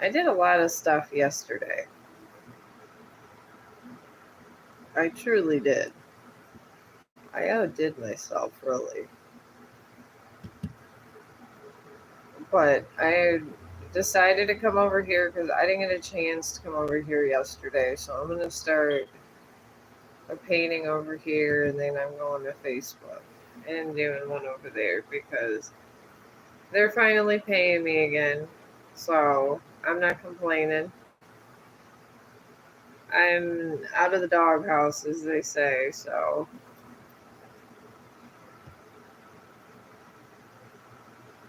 I did a lot of stuff yesterday. I truly did. I outdid myself, really. But I decided to come over here because I didn't get a chance to come over here yesterday. So I'm going to start a painting over here, and then I'm going to Facebook and doing one over there because they're finally paying me again. So I'm not complaining. I'm out of the doghouse, as they say. So,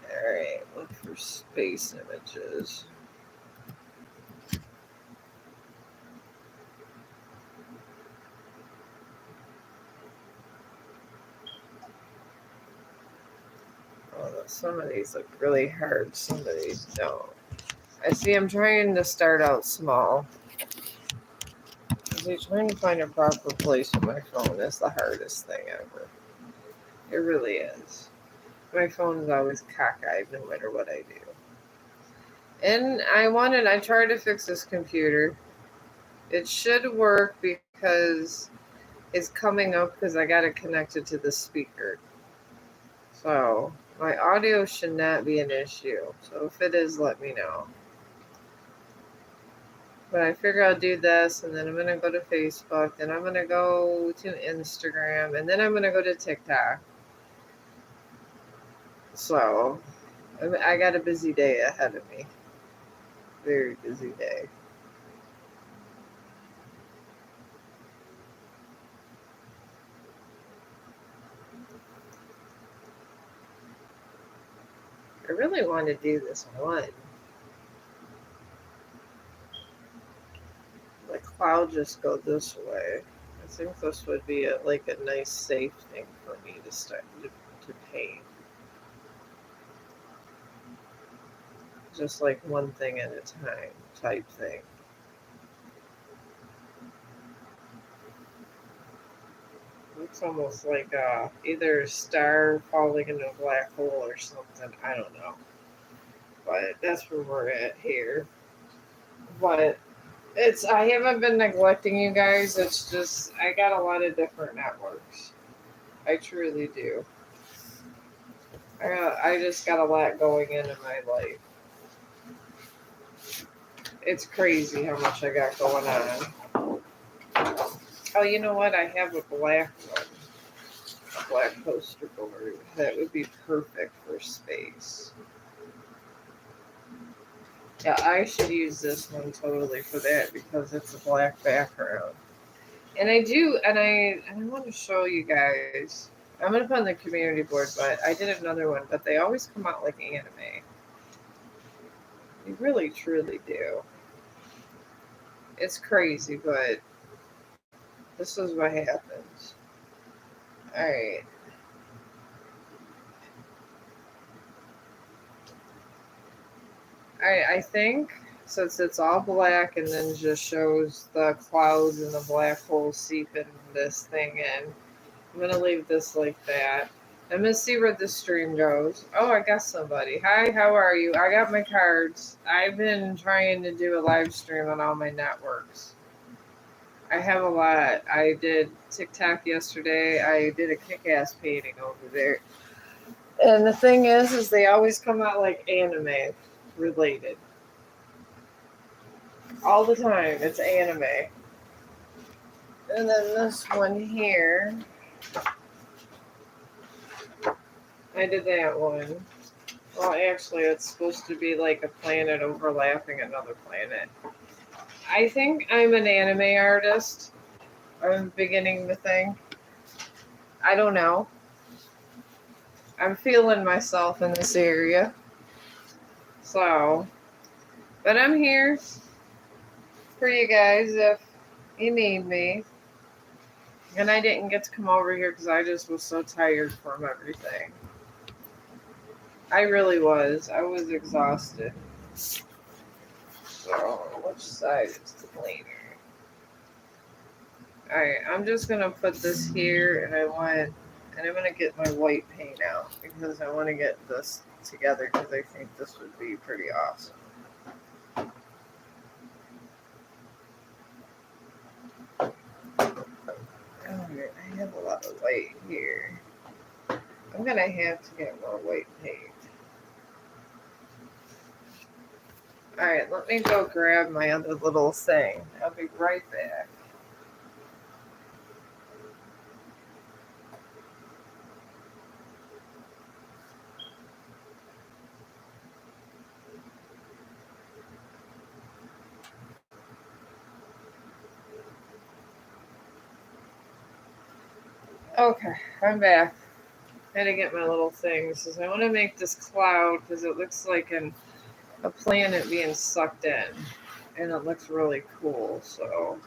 all right, look for space images. Oh, some of these look really hard. Some of these don't. I see. I'm trying to start out small. See, trying to find a proper place on my phone is the hardest thing ever. It really is. My phone is always cockeyed no matter what I do. And I tried to fix this computer. It should work because it's coming up because I got it connected to the speaker. So my audio should not be an issue. So if it is, let me know. But I figure I'll do this, and then I'm going to go to Facebook, then I'm going to go to Instagram, and then I'm going to go to TikTok. So I got a busy day ahead of me. Very busy day. I really want to do this one. The cloud just go this way. I think this would be like a nice safe thing for me to start to paint. Just like one thing at a time type thing. Looks almost like either a star falling into a black hole or something. I don't know. But that's where we're at here. But I haven't been neglecting you guys. It's just I got a lot of different networks. I truly do. I just got a lot going into my life. It's crazy how much I got going on. Oh, you know what? I have a black one, a black poster board. That would be perfect for space. Yeah, I should use this one totally for that because it's a black background. And I do, and I want to show you guys. I'm gonna put on the community board, but I did another one. But they always come out like anime. They really, truly do. It's crazy, but this is what happens. All right. I think since it's all black and then just shows the clouds and the black hole seeping this thing in, I'm gonna leave this like that. I'm gonna see where the stream goes. Oh, I got somebody. Hi, how are you? I got my cards. I've been trying to do a live stream on all my networks. I have a lot. I did TikTok yesterday. I did a kick-ass painting over there. And the thing is they always come out like anime related. All the time, it's anime. And then this one here, I did that one. Well, actually, it's supposed to be like a planet overlapping another planet. I think I'm an anime artist. I'm beginning to think. I don't know. I'm feeling myself in this area. So, but I'm here for you guys if you need me. And I didn't get to come over here because I just was so tired from everything. I really was. I was exhausted. So, which side is the cleaner? Alright, I'm just gonna put this here and I'm gonna get my white paint out because I want to get this together because I think this would be pretty awesome. lot of white here. I'm gonna have to get more white paint. Alright, let me go grab my other little thing. I'll be right back. Okay, I'm back. I had to get my little things because I want to make this cloud because it looks like a planet being sucked in, and it looks really cool. So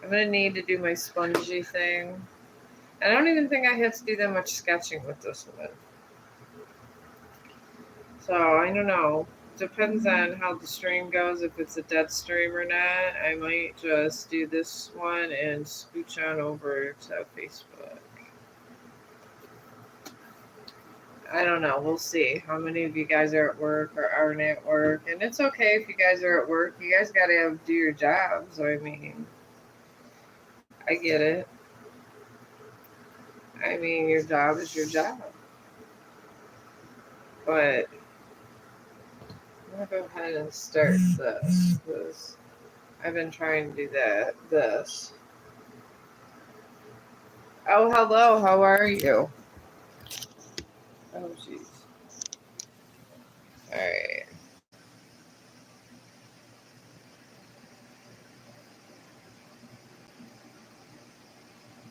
I'm gonna need to do my spongy thing. I don't even think I had to do that much sketching with this one. So I don't know. Depends on how the stream goes. If it's a dead stream or not, I might just do this one and scooch on over to Facebook. I don't know. We'll see how many of you guys are at work or aren't at work. And it's okay if you guys are at work. You guys got to do your jobs. I mean, I get it. I mean, your job is your job. But I'm going to go ahead and start this because I've been trying to do this. Oh, hello. How are you? Oh, jeez. All right.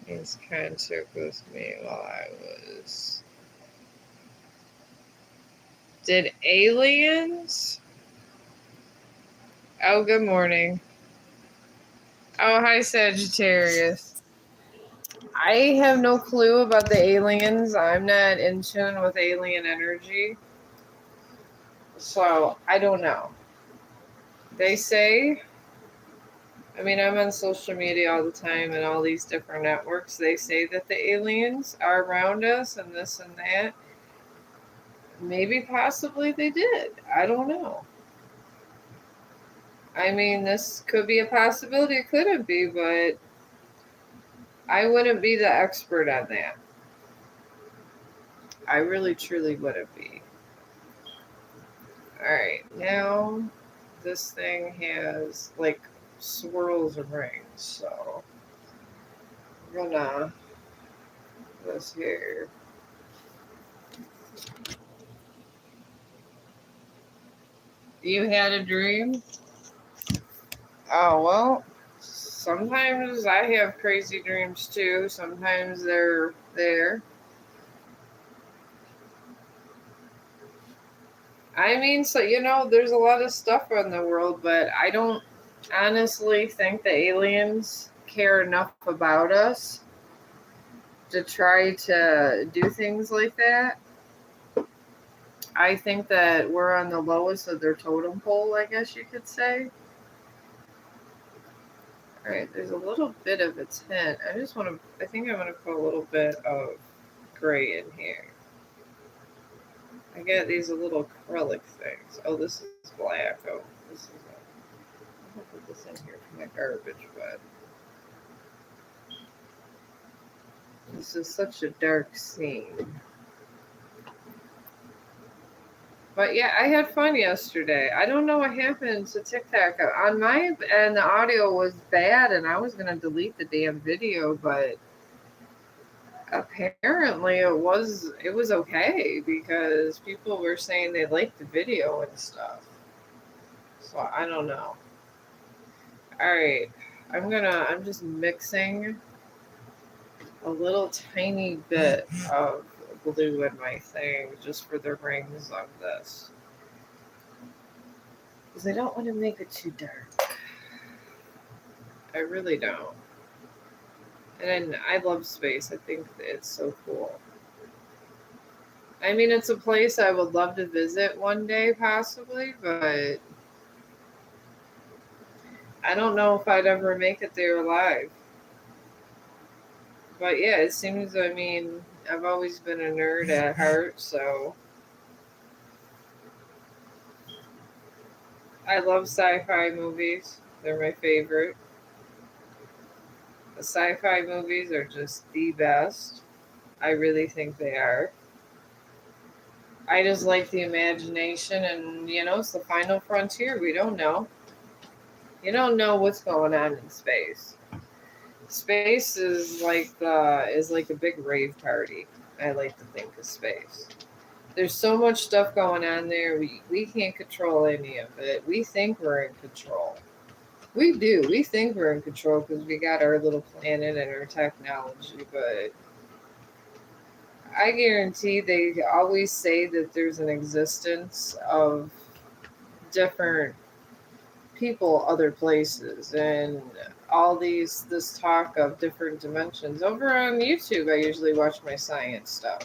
He's concert with me while I was. Did aliens? Oh, good morning. Oh, hi, Sagittarius. I have no clue about the aliens. I'm not in tune with alien energy. So, I don't know. They say, I mean, I'm on social media all the time and all these different networks. They say that the aliens are around us and this and that. Maybe, possibly they did. I don't know. I mean, this could be a possibility. It couldn't be, but I wouldn't be the expert on that. I really, truly wouldn't be. All right, now this thing has like swirls and rings, so I'm gonna this here. You had a dream? Oh well, sometimes I have crazy dreams too. Sometimes they're there. I mean, so there's a lot of stuff in the world, but I don't honestly think the aliens care enough about us to try to do things like that. I think that we're on the lowest of their totem pole, I guess you could say. All right, there's a little bit of a tint. I think I'm going to put a little bit of gray in here. I get these little acrylic things. Oh, this is black. Oh, this is. I'll put this in here for my garbage, but this is such a dark scene. But yeah, I had fun yesterday. I don't know what happened to TikTok. On my end, the audio was bad, and I was going to delete the damn video, but apparently it was okay because people were saying they liked the video and stuff. So I don't know. All right, I'm just mixing a little tiny bit of glue in my thing just for the rings of this. Because I don't want to make it too dark. I really don't. And I love space. I think it's so cool. I mean, it's a place I would love to visit one day, possibly, but I don't know if I'd ever make it there alive. But yeah, it seems, I mean, I've always been a nerd at heart, so I love sci fi movies. They're my favorite. The sci-fi movies are just the best. I really think they are. I just like the imagination, and it's the final frontier. We don't know. You don't know what's going on in space. Space is like a big rave party. I like to think of space. There's so much stuff going on there. We can't control any of it. We think we're in control. We do. We think we're in control because we got our little planet and our technology, but I guarantee they always say that there's an existence of different people other places and all this talk of different dimensions. Over on YouTube I usually watch my science stuff.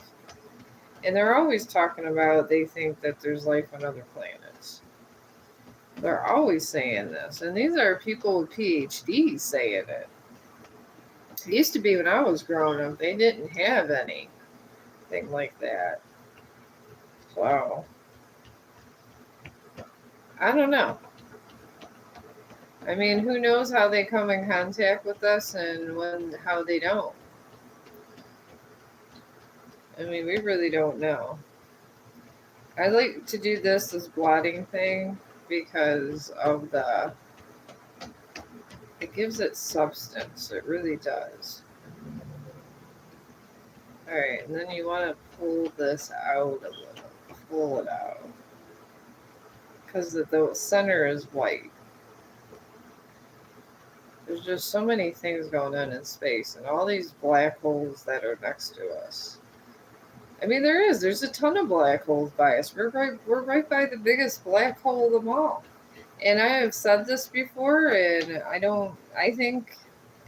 And they're always talking about they think that there's life on other planets. They're always saying this. And these are people with PhDs saying it. It used to be when I was growing up, they didn't have anything like that. So, I don't know. I mean, who knows how they come in contact with us and how they don't. I mean, we really don't know. I like to do this blotting thing because of it gives it substance. It really does. Alright, and then you want to pull this out a little. Pull it out. Because the center is white. There's just so many things going on in space and all these black holes that are next to us. I mean, there's a ton of black holes by us. We're right by the biggest black hole of them all. And I have said this before, and I think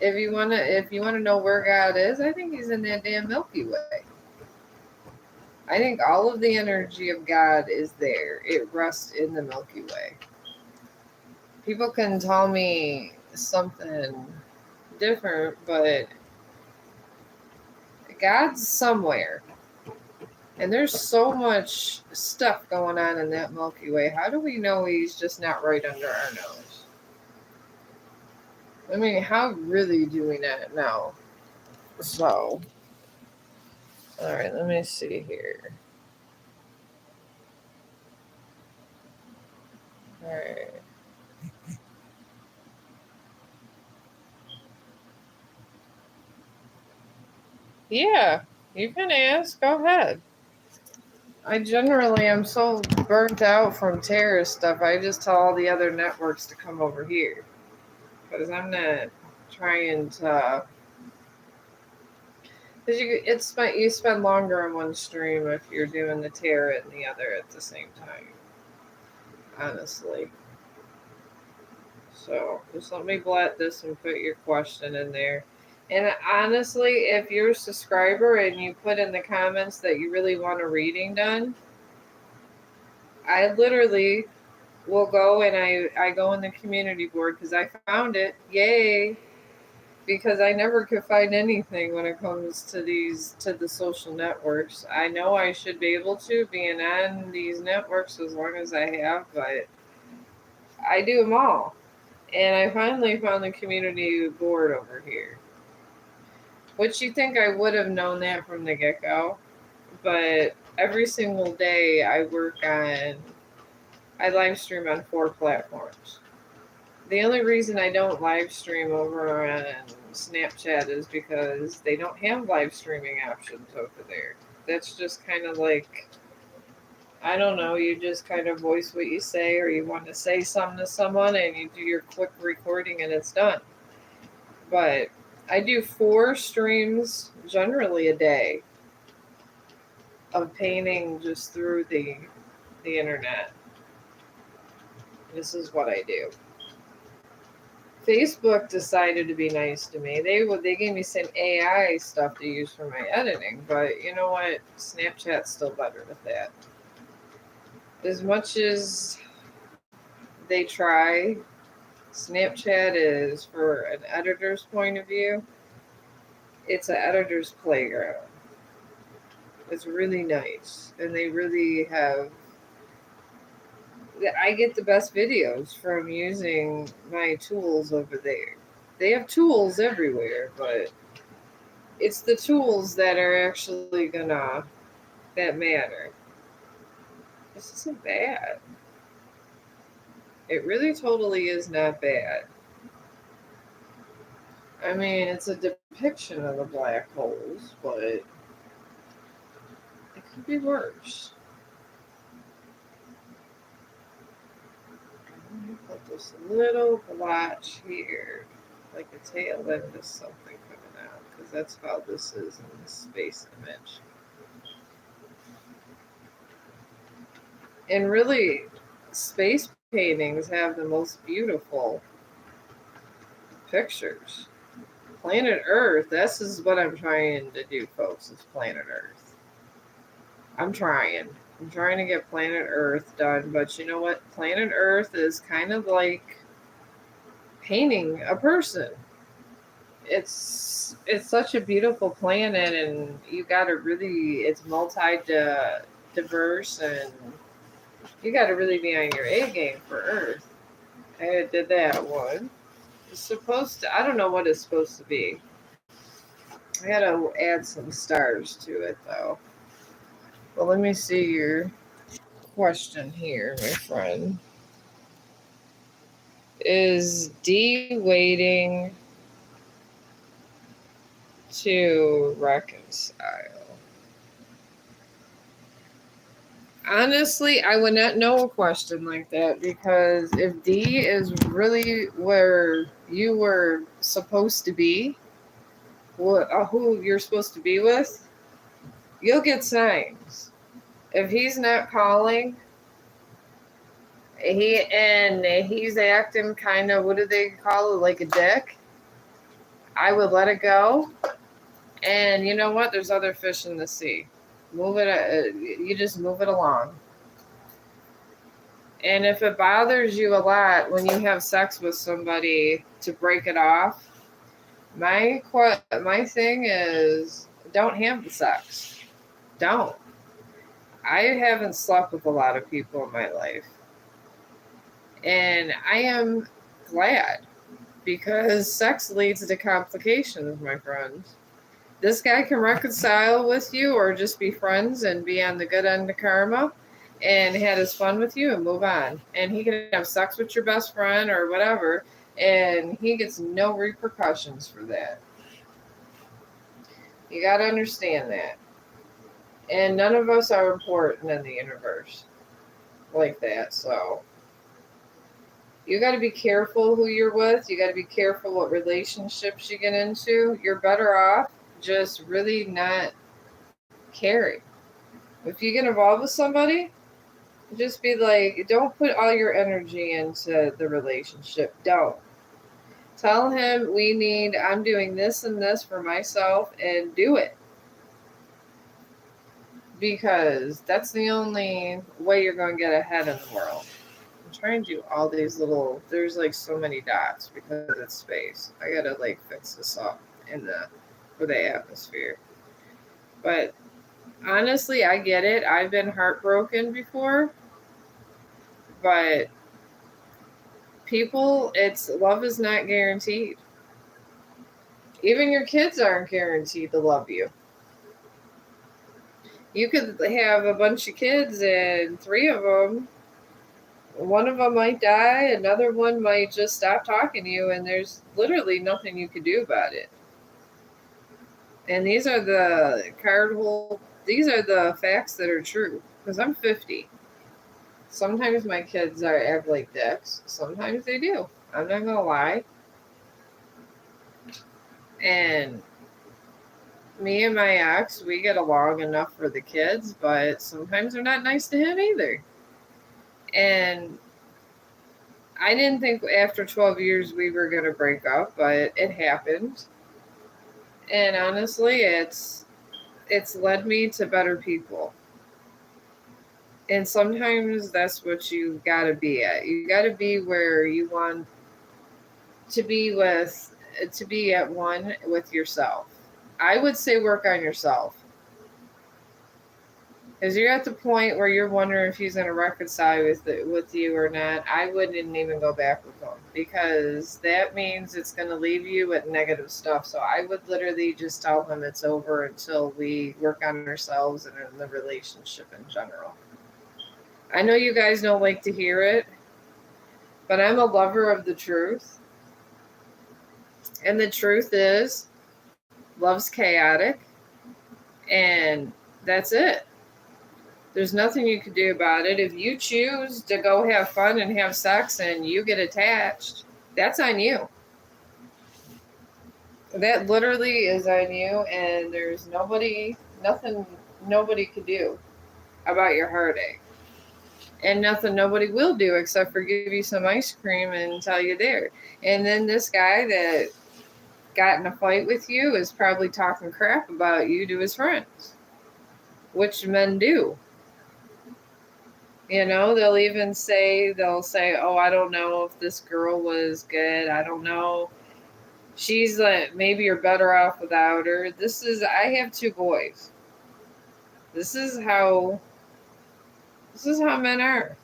if you wanna know where God is, I think he's in that damn Milky Way. I think all of the energy of God is there. It rests in the Milky Way. People can tell me something different, but God's somewhere. And there's so much stuff going on in that Milky Way. How do we know he's just not right under our nose? I mean, how really do we not know? So, all right, let me see here. All right. Yeah, you can ask. Go ahead. I generally am so burnt out from terrorist stuff. I just tell all the other networks to come over here because I'm not trying to. Because you spend longer on one stream if you're doing the tarot and the other at the same time. Honestly. So just let me blot this and put your question in there. And honestly, if you're a subscriber and you put in the comments that you really want a reading done, I literally will go and I go in the community board because I found it. Yay! Because I never could find anything when it comes to the social networks. I know I should be able to being on these networks as long as I have, but I do them all. And I finally found the community board over here. Which you think I would have known that from the get go. But every single day I live stream on 4 platforms. The only reason I don't live stream over on Snapchat is because they don't have live streaming options over there. That's just kind of like, I don't know, you just kind of voice what you say, or you want to say something to someone and you do your quick recording and it's done. But I do 4 streams generally a day of painting just through the internet. This is what I do. Facebook decided to be nice to me. They gave me some AI stuff to use for my editing, but you know what? Snapchat's still better with that. As much as they try, Snapchat is, for an editor's point of view, it's an editor's playground. It's really nice, and they really have. I get the best videos from using my tools over there. They have tools everywhere, but it's the tools that are actually gonna that matter. This isn't bad. It really totally is not bad. I mean, it's a depiction of the black holes, but it could be worse. Let me put this little blotch here, like a tail end of something coming out, because that's how this is in the space image. And really, space paintings have the most beautiful pictures. Planet Earth, this is what I'm trying to do, folks, is Planet Earth. I'm trying. I'm trying to get Planet Earth done, but you know what? Planet Earth is kind of like painting a person. It's such a beautiful planet, and you got to really it's diverse, and you got to really be on your A game for Earth. I did that one. It's supposed to. I don't know what it's supposed to be. I got to add some stars to it though. Well, let me see your question here, my friend. Is D waiting to reconcile? Honestly, I would not know a question like that, because if D is really where you were supposed to be, who you're supposed to be with, you'll get signs. If he's not calling, he's acting kind of, what do they call it, like a dick, I would let it go. And you know what? There's other fish in the sea. Move it. You just move it along. And if it bothers you a lot when you have sex with somebody to break it off, my thing is, don't have the sex. Don't. I haven't slept with a lot of people in my life, and I am glad, because sex leads to complications, my friends. This guy can reconcile with you or just be friends and be on the good end of karma and had his fun with you and move on. And he can have sex with your best friend or whatever, and he gets no repercussions for that. You got to understand that. And none of us are important in the universe like that. So you got to be careful who you're with. You got to be careful what relationships you get into. You're better off just really not caring. If you get involved with somebody, just be like, don't put all your energy into the relationship. Don't. Tell him, I'm doing this and this for myself, and do it. Because that's the only way you're going to get ahead in the world. I'm trying to do all these there's like so many dots because it's space. I got to like fix this up for the atmosphere. But honestly, I get it. I've been heartbroken before. But love is not guaranteed. Even your kids aren't guaranteed to love you. You could have a bunch of kids, and one of them might die, another one might just stop talking to you, and there's literally nothing you could do about it. And these are the facts that are true, because I'm 50. Sometimes my kids act like dicks. Sometimes they do. I'm not gonna lie. And me and my ex, we get along enough for the kids, but sometimes they're not nice to him either. And I didn't think after 12 years we were going to break up, but it happened. And honestly, it's led me to better people. And sometimes that's what you got to be at. You got to be where you want to be at one with yourself. I would say work on yourself. Because you're at the point where you're wondering if he's going to reconcile with you or not. I wouldn't even go back with him because that means it's going to leave you with negative stuff. So I would literally just tell him it's over until we work on ourselves and in the relationship in general. I know you guys don't like to hear it, but I'm a lover of the truth. And the truth is, love's chaotic, and that's it. There's nothing you can do about it. If you choose to go have fun and have sex and you get attached, that's on you. That literally is on you, and there's nothing nobody could do about your heartache. And nothing nobody will do except for give you some ice cream and tell you there. And then this guy that got in a fight with you is probably talking crap about you to his friends, which men do. You know, they'll say, oh, I don't know if this girl was good. I don't know. She's like, maybe you're better off without her. I have 2 boys. This is how men are.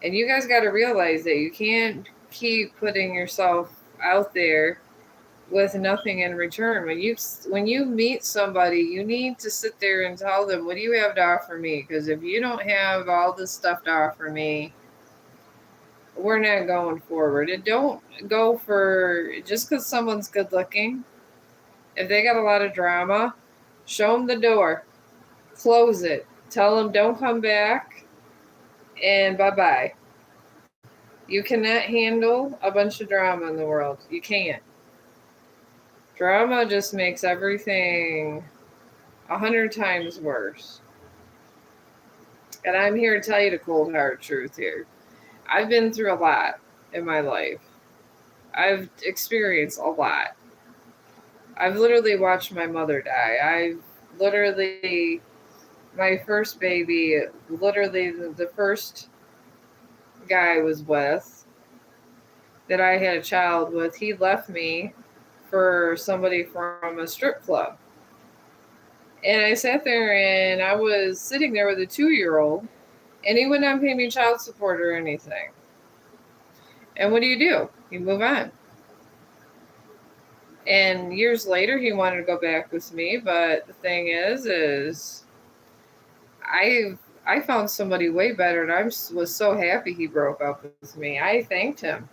And you guys got to realize that you can't keep putting yourself out there with nothing in return. When you meet somebody, you need to sit there and tell them, what do you have to offer me? Because if you don't have all this stuff to offer me, we're not going forward. And don't go for just because someone's good looking. If they got a lot of drama, show them the door, close it, tell them don't come back, and bye-bye. You cannot handle a bunch of drama in the world. You can't. Drama just makes everything 100 times worse. And I'm here to tell you the cold hard truth here. I've been through a lot in my life. I've experienced a lot. I've literally watched my mother die. My first baby, literally the first guy I was with, that I had a child with, he left me for somebody from a strip club. And I sat there and I was sitting there with a 2-year-old and he would not pay me child support or anything. And what do? You move on. And years later, he wanted to go back with me. But the thing is I found somebody way better, and I was so happy he broke up with me. I thanked him.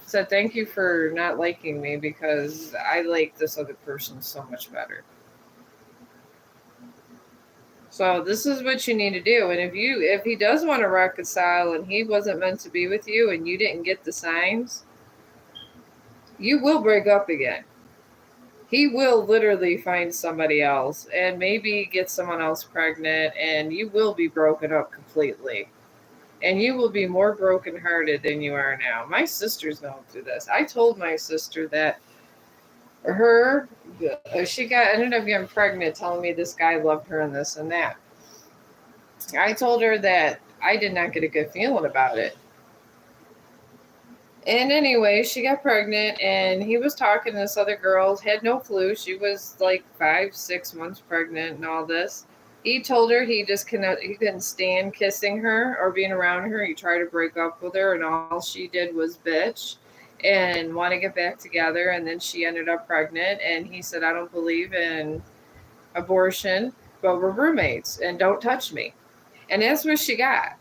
Said, thank you for not liking me because I like this other person so much better. So this is what you need to do. And if he does want to reconcile and he wasn't meant to be with you and you didn't get the signs, you will break up again. He will literally find somebody else and maybe get someone else pregnant, and you will be broken up completely. And you will be more brokenhearted than you are now. My sister's going through this. I told my sister that she ended up getting pregnant, telling me this guy loved her and this and that. I told her that I did not get a good feeling about it. And anyway, she got pregnant and he was talking to this other girl, had no clue. She was like 5-6 months pregnant and all this. He told her he couldn't stand kissing her or being around her. He tried to break up with her and all she did was bitch and want to get back together. And then she ended up pregnant and he said, I don't believe in abortion, but we're roommates and don't touch me. And that's what she got.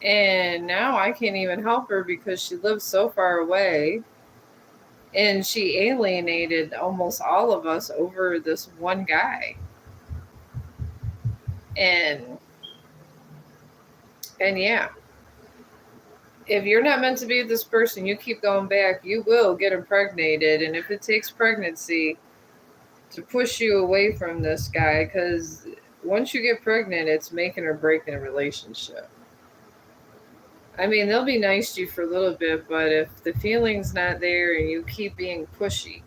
And now I can't even help her because she lives so far away. And she alienated almost all of us over this one guy. And yeah. If you're not meant to be with this person, you keep going back, you will get impregnated. And if it takes pregnancy to push you away from this guy, because once you get pregnant, it's making or breaking a relationship. I mean, they'll be nice to you for a little bit, but if the feeling's not there and you keep being pushy,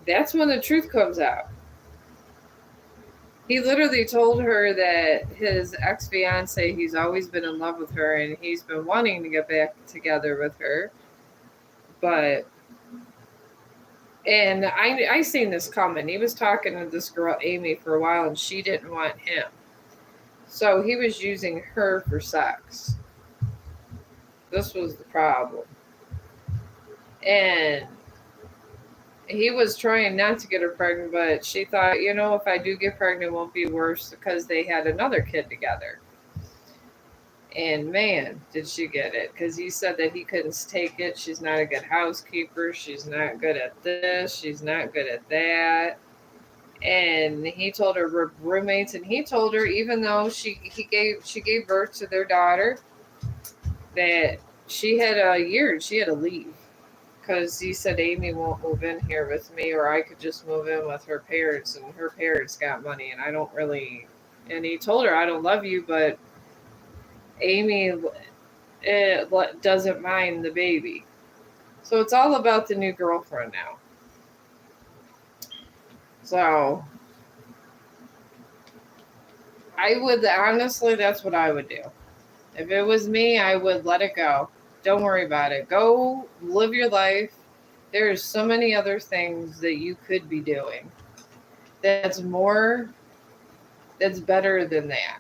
that's when the truth comes out. He literally told her that his ex-fiance, he's always been in love with her and he's been wanting to get back together with her. But And I seen this coming. He was talking to this girl Amy for a while, and she didn't want him, so he was using her for sex. This was the problem, and he was trying not to get her pregnant, but she thought, if I do get pregnant, it won't be worse because they had another kid together. And man, did she get it. Because he said that he couldn't take it. She's not a good housekeeper. She's not good at this. She's not good at that. And he told her roommates, and he told her, even though she gave birth to their daughter, that she had a year and she had to leave. Because he said Amy won't move in here with me, or I could just move in with her parents, and her parents got money, and I don't really. And he told her, I don't love you, but Amy doesn't mind the baby. So it's all about the new girlfriend now. So I would, honestly, that's what I would do. If it was me, I would let it go. Don't worry about it. Go live your life. There's so many other things that you could be doing that's better than that.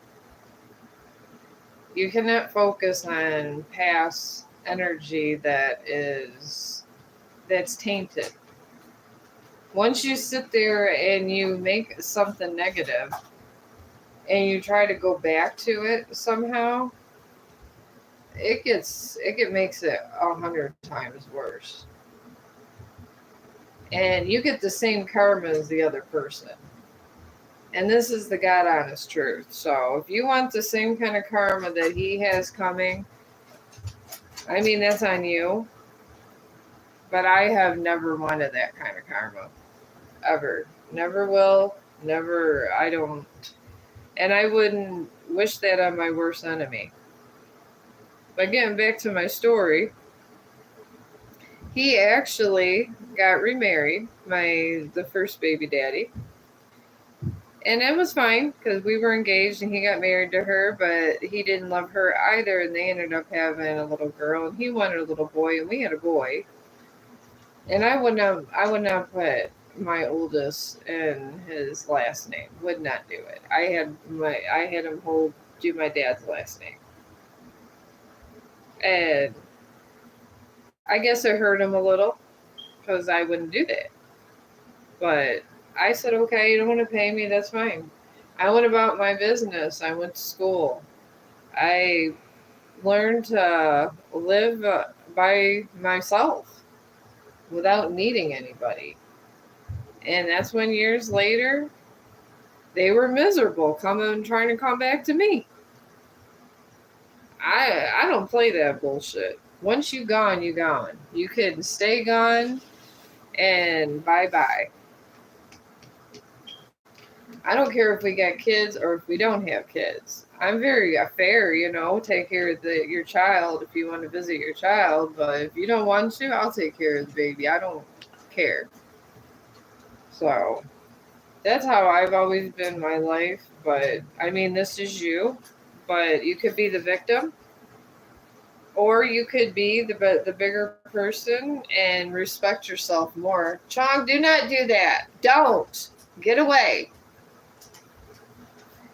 You cannot focus on past energy that's tainted. Once you sit there and you make something negative and you try to go back to it somehow, it makes it 100 times worse. And you get the same karma as the other person. And this is the God honest truth. So if you want the same kind of karma that he has coming, I mean, that's on you. But I have never wanted that kind of karma. Ever. Never will. Never. I don't. And I wouldn't wish that on my worst enemy. But getting back to my story, he actually got remarried, the first baby daddy. And it was fine because we were engaged and he got married to her, but he didn't love her either. And they ended up having a little girl, and he wanted a little boy, and we had a boy. And I would not put my oldest in his last name. Would not do it. I had him do my dad's last name. And I guess it hurt him a little because I wouldn't do that. But I said, okay, you don't want to pay me, that's fine. I went about my business. I went to school. I learned to live by myself without needing anybody. And that's when years later, they were miserable trying to come back to me. I don't play that bullshit. Once you gone, you gone. You can stay gone and bye-bye. I don't care if we got kids or if we don't have kids. I'm very fair, take care of your child if you want to visit your child. But if you don't want to, I'll take care of the baby. I don't care. So that's how I've always been in my life. But I mean, this is you. But you could be the victim, or you could be the bigger person and respect yourself more. Chong, do not do that. Don't. Get away.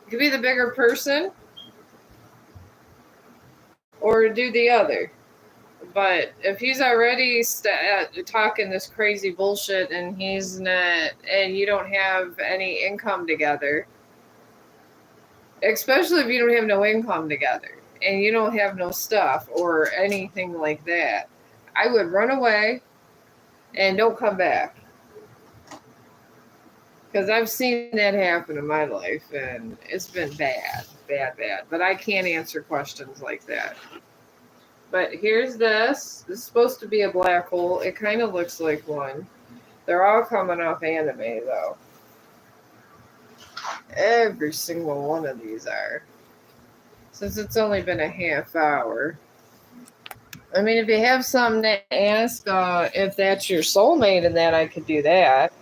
You could be the bigger person or do the other. But if he's already talking this crazy bullshit and he's not, and you don't have any income together, especially if you don't have no income together and you don't have no stuff or anything like that, I would run away and don't come back. Because I've seen that happen in my life and it's been bad, bad, bad. But I can't answer questions like that. But here's this. This is supposed to be a black hole. It kind of looks like one. They're all coming off anime, though. Every single one of these are. Since it's only been a half hour. I mean, if you have something to ask, if that's your soulmate and that, I could do that.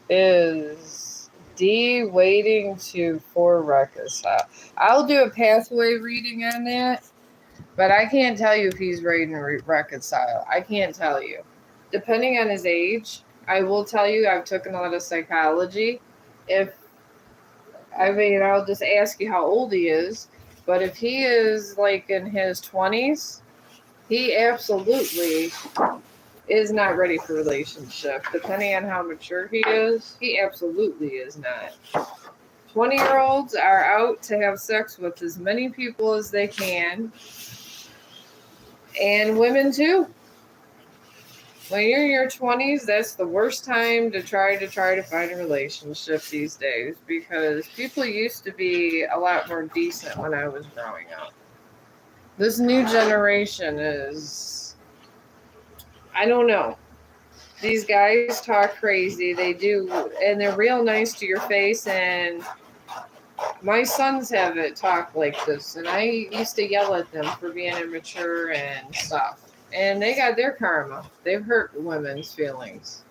Is D, waiting for reconcile. I'll do a pathway reading on that, but I can't tell you if he's ready to reconcile. I can't tell you. Depending on his age, I will tell you I've taken a lot of psychology. I'll just ask you how old he is, but if he is like in his 20s, he absolutely is not ready for a relationship. Depending on how mature he is, he absolutely is not. 20-year-olds are out to have sex with as many people as they can, and women too. When you're in your 20s, that's the worst time to try to find a relationship these days, because people used to be a lot more decent when I was growing up. This new generation is, I don't know. These guys talk crazy. They do, and they're real nice to your face. And my sons have it talk like this, and I used to yell at them for being immature and stuff. And they got their karma. They've hurt women's feelings.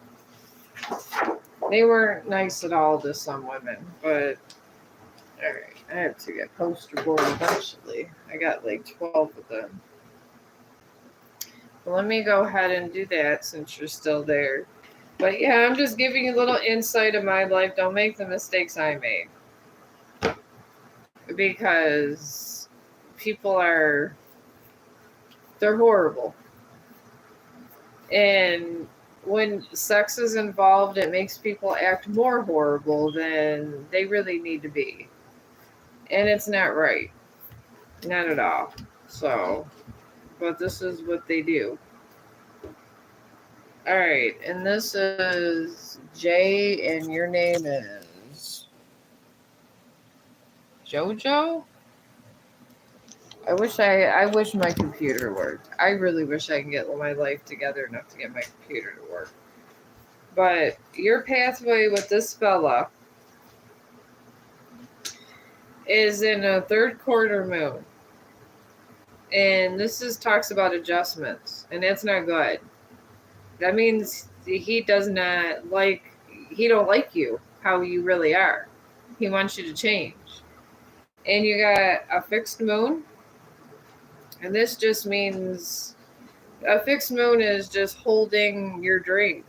They weren't nice at all to some women, but all right, I have to get poster board eventually. I got like 12 of them. Well, let me go ahead and do that since you're still there. But yeah, I'm just giving you a little insight of my life. Don't make the mistakes I made. Because people they're horrible. And when sex is involved, it makes people act more horrible than they really need to be. And it's not right. Not at all. So, but this is what they do. All right, and this is Jay, and your name is Jojo? I wish my computer worked. I really wish I could get my life together enough to get my computer to work. But your pathway with this fella is in a third quarter moon. And talks about adjustments, and that's not good. That means he don't like you how you really are. He wants you to change. And you got a fixed moon. And this just means a fixed moon is just holding your dream.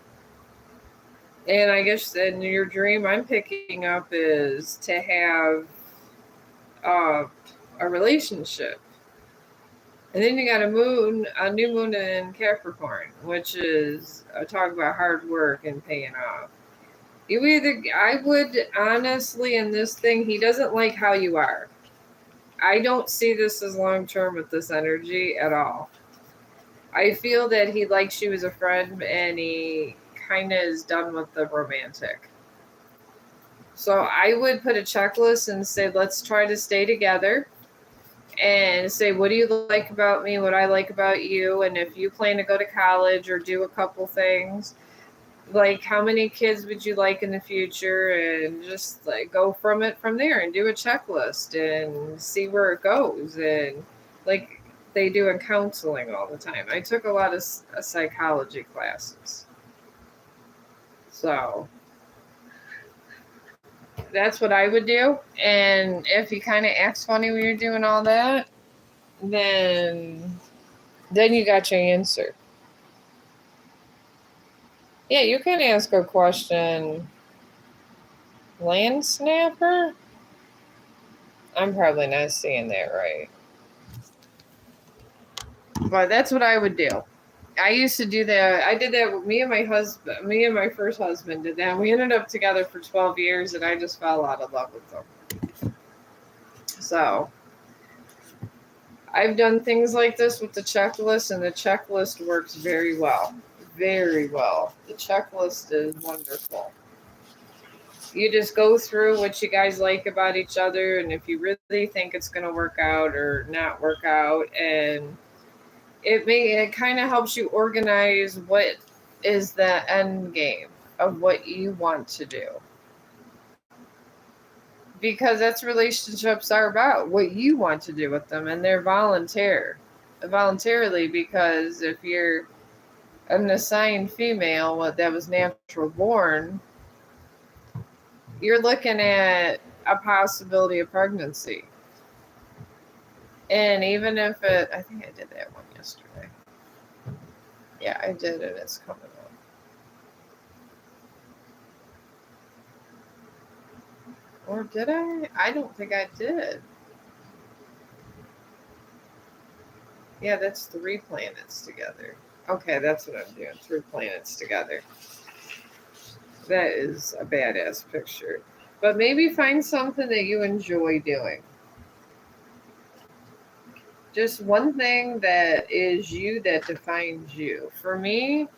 And I guess in your dream I'm picking up is to have a relationship. And then you got a new moon in Capricorn, which is talk about hard work and paying off. I would honestly, in this thing, he doesn't like how you are. I don't see this as long term with this energy at all. I feel that he likes you as a friend, and he kind of is done with the romantic. So I would put a checklist and say, let's try to stay together. And say, what do you like about me? What I like about you? And if you plan to go to college or do a couple things, like how many kids would you like in the future? And just like go from there and do a checklist and see where it goes. And like they do in counseling all the time. I took a lot of psychology classes. So that's what I would do. And if he kind of acts funny when you're doing all that, then you got your answer. Yeah, you can ask a question. Land snapper? I'm probably not seeing that right. But that's what I would do. I used to do that. I did that with me and my first husband did that. We ended up together for 12 years, and I just fell out of love with him. So I've done things like this with the checklist, and the checklist works very well. Very well. The checklist is wonderful. You just go through what you guys like about each other, and if you really think it's going to work out or not work out, and it kind of helps you organize what is the end game of what you want to do. Because that's what relationships are about, what you want to do with them, and they're voluntarily, because if you're an assigned female that was natural born, you're looking at a possibility of pregnancy. And even if it, I think I did that one yesterday. Yeah, I did it. It's coming up. Or did I? I don't think I did. Yeah, that's 3 planets together. Okay, that's what I'm doing. 3 planets together. That is a badass picture. But maybe find something that you enjoy doing. Just one thing that is you that defines you. For me,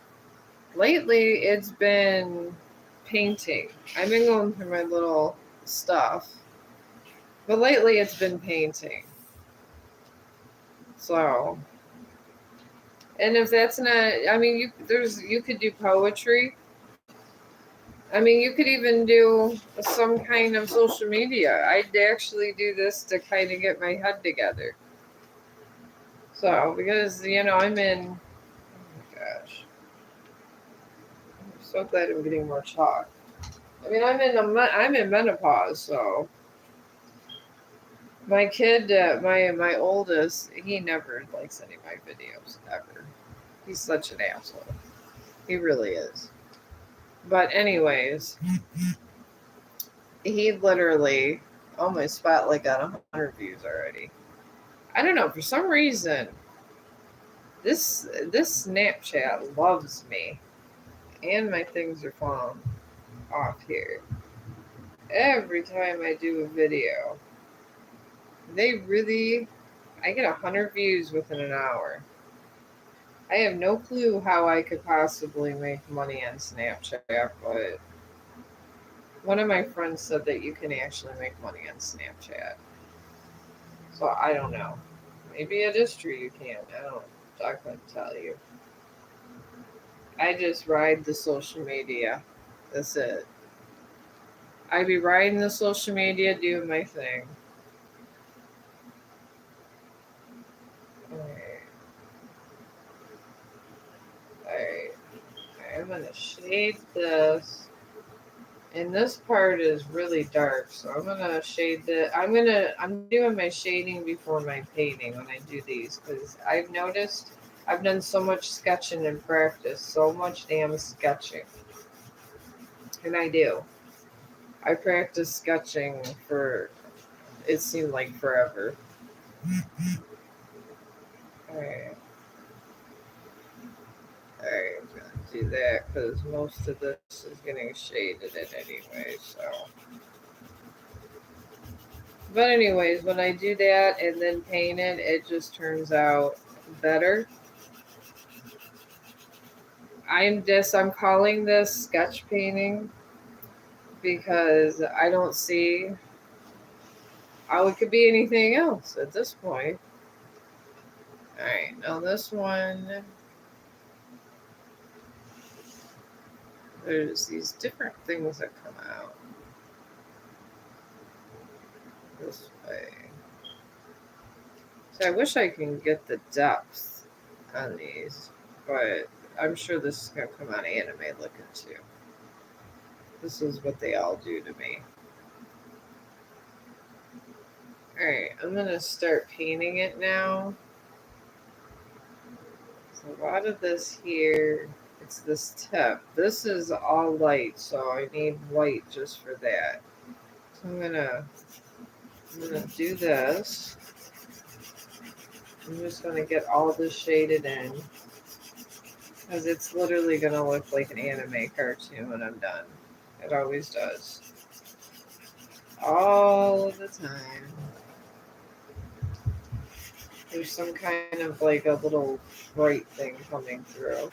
lately it's been painting. I've been going through my little stuff. But lately it's been painting. So, and if that's not, I mean, you could do poetry. I mean, you could even do some kind of social media. I'd actually do this to kind of get my head together. So, because, I'm in, oh my gosh, I'm so glad I'm getting more chalk. I mean, I'm in menopause, so my kid, my oldest, he never likes any of my videos ever. He's such an asshole. He really is. But anyways, he literally almost spot like got 100 views already. I don't know, for some reason this Snapchat loves me, and my things are falling off here. Every time I do a video, I get 100 views within an hour. I have no clue how I could possibly make money on Snapchat, but one of my friends said that you can actually make money on Snapchat. So I don't know. Maybe it is true you can. I couldn't tell you. I just ride the social media. That's it. I be riding the social media, doing my thing. Alright. Alright. I'm gonna shade this. And this part is really dark, so I'm gonna shade the. I'm doing my shading before my painting when I do these, because I've noticed I've done so much sketching in practice, so much damn sketching, and I do. I practiced sketching for, it seemed like forever. Alright, alright, I'm gonna do that because most of this is getting shaded in anyway, so. But anyways, when I do that and then paint it, it just turns out better. I'm calling this sketch painting because I don't see how it could be anything else at this point. Alright, now this one, there's these different things that come out this way. So I wish I can get the depth on these, but I'm sure this is going to come out anime looking too. This is what they all do to me. Alright, I'm going to start painting it now. So a lot of this here, it's this tip. This is all light, so I need white just for that. So I'm gonna do this. I'm just gonna get all this shaded in, because it's literally gonna look like an anime cartoon when I'm done. It always does. All of the time. There's some kind of like a little bright thing coming through.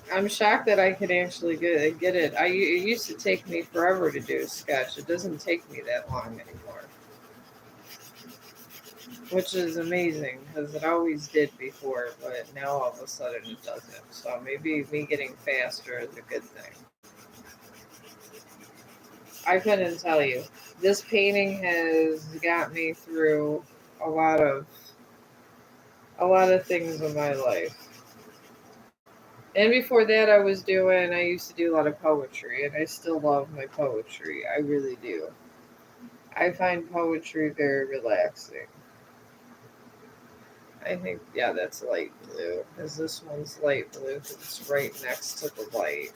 I'm shocked that I could actually get it. It used to take me forever to do a sketch. It doesn't take me that long anymore, which is amazing because it always did before, but now all of a sudden it doesn't. So maybe me getting faster is a good thing. I couldn't tell you. This painting has got me through a lot of things in my life. And before that, I used to do a lot of poetry, and I still love my poetry. I really do. I find poetry very relaxing. I think, yeah, that's light blue, because this one's light blue, 'cause it's right next to the light.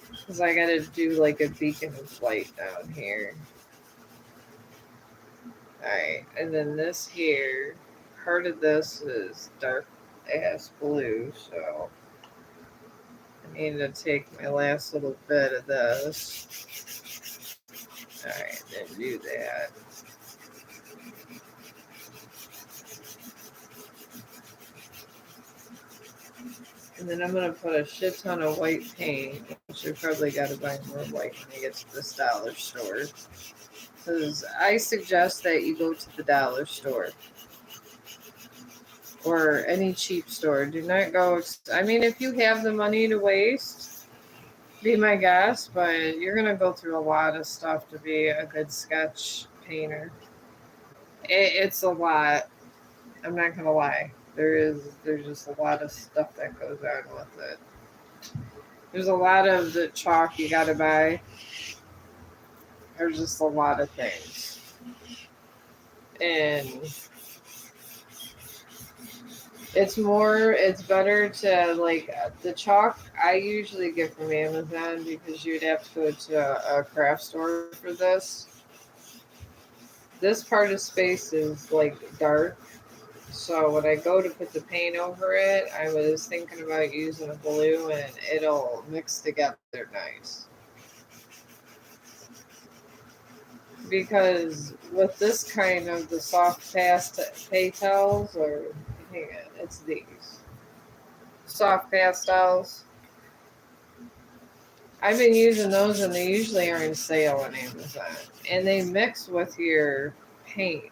Because I gotta do like a beacon of light down here. Alright, and then this here, part of this is dark ass blue, so I need to take my last little bit of this. Alright, then do that. And then I'm gonna put a shit ton of white paint, which I probably gotta buy more white when I get to this dollar store. Because I suggest that you go to the dollar store or any cheap store. Do not go. I mean, if you have the money to waste, be my guest, but you're gonna go through a lot of stuff to be a good sketch painter. It's a lot. I'm not gonna lie. There's just a lot of stuff that goes on with it. There's a lot of the chalk you gotta buy. There's just a lot of things, and it's better to like the chalk I usually get from Amazon because you'd have to go to a craft store for this. This part of space is like dark, so when I go to put the paint over it, I was thinking about using a blue and it'll mix together nice. Because with this kind of the soft pastels, or hang on, it's these soft pastels. I've been using those, and they usually are in sale on Amazon, and they mix with your paint.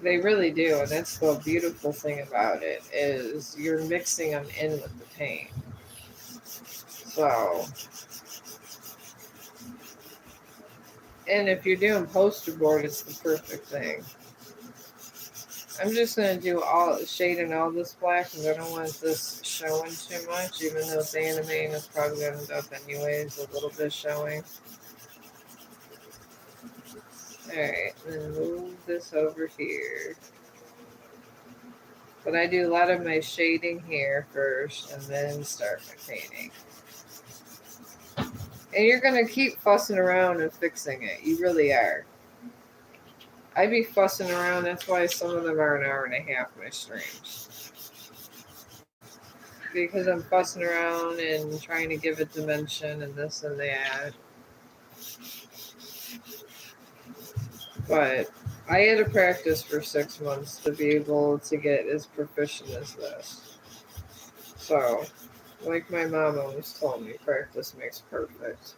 They really do, and that's the beautiful thing about it is you're mixing them in with the paint. So, and if you're doing poster board, it's the perfect thing. I'm just gonna do all shading all this black because I don't want this showing too much, even though it's anime and it's probably gonna end up anyways a little bit showing. Alright, then move this over here. But I do a lot of my shading here first and then start my painting. And you're gonna keep fussing around and fixing it. You really are. I be fussing around, that's why some of them are an hour and a half, my streams. Because I'm fussing around and trying to give it dimension and this and that. But I had to practice for 6 months to be able to get as proficient as this. So, like my mom always told me, practice makes perfect.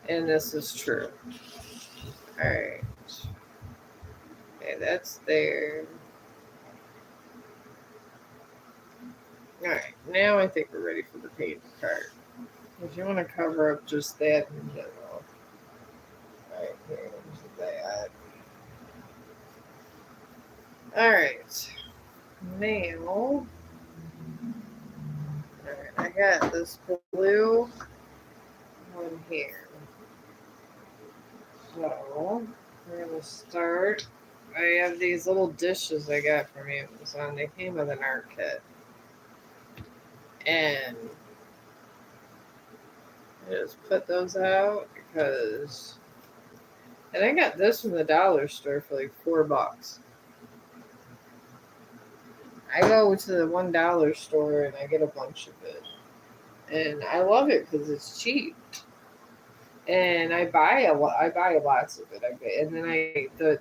And this is true. Alright. Okay, that's there. Alright, now I think we're ready for the paint part. If you want to cover up just that in general. Alright, here's that. Alright. Now, alright, I got this blue one here. So, we're going to start. I have these little dishes I got from Amazon. They came with an art kit. And I just put those out because. And I got this from the dollar store for like $4. I go to the $1 store and I get a bunch of it. And I love it because it's cheap. And I buy lots of it. And then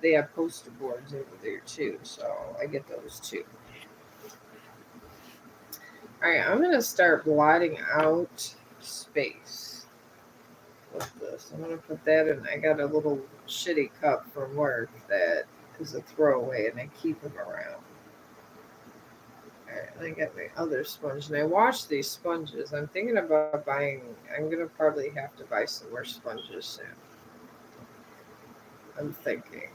they have poster boards over there too, so I get those too. All right, I'm gonna start blotting out space with this. I'm gonna put that in. I got a little shitty cup from work that is a throwaway, and I keep them around. All right, and I got my other sponge, and I wash these sponges. I'm thinking about buying. I'm gonna probably have to buy some more sponges soon. I'm thinking.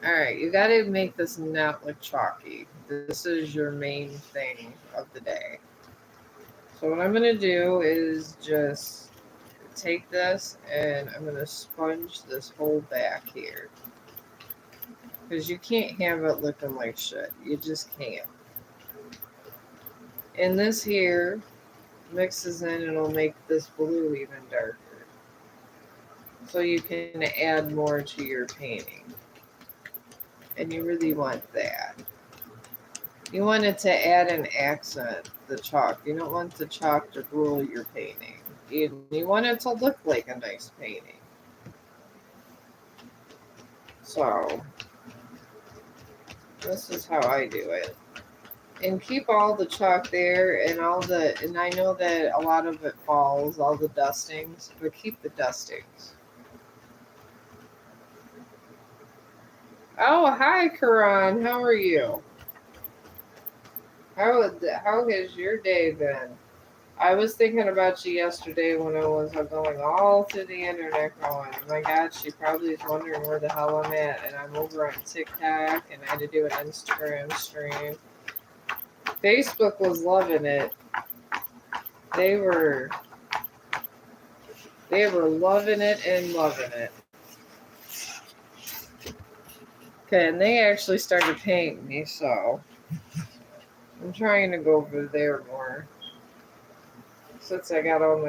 All right, you got to make this not look chalky. this is your main thing of the day. So what I'm going to do is just take this and I'm going to sponge this whole back here. Because you can't have it looking like shit. You just can't. And this here mixes in and it'll make this blue even darker. So you can add more to your painting. And you really want that. You want it to add an accent, the chalk. You don't want the chalk to rule your painting. You want it to look like a nice painting. So, this is how I do it. And keep all the chalk there and and I know that a lot of it falls, all the dustings, but keep the dustings. Oh, hi, Karan. How are you? How has your day been? I was thinking about you yesterday when I was going all through the internet going, oh my God, she probably is wondering where the hell I'm at. And I'm over on TikTok and I had to do an Instagram stream. Facebook was loving it. They were loving it and loving it. Okay, and they actually started paying me, so I'm trying to go over there more. Since I got all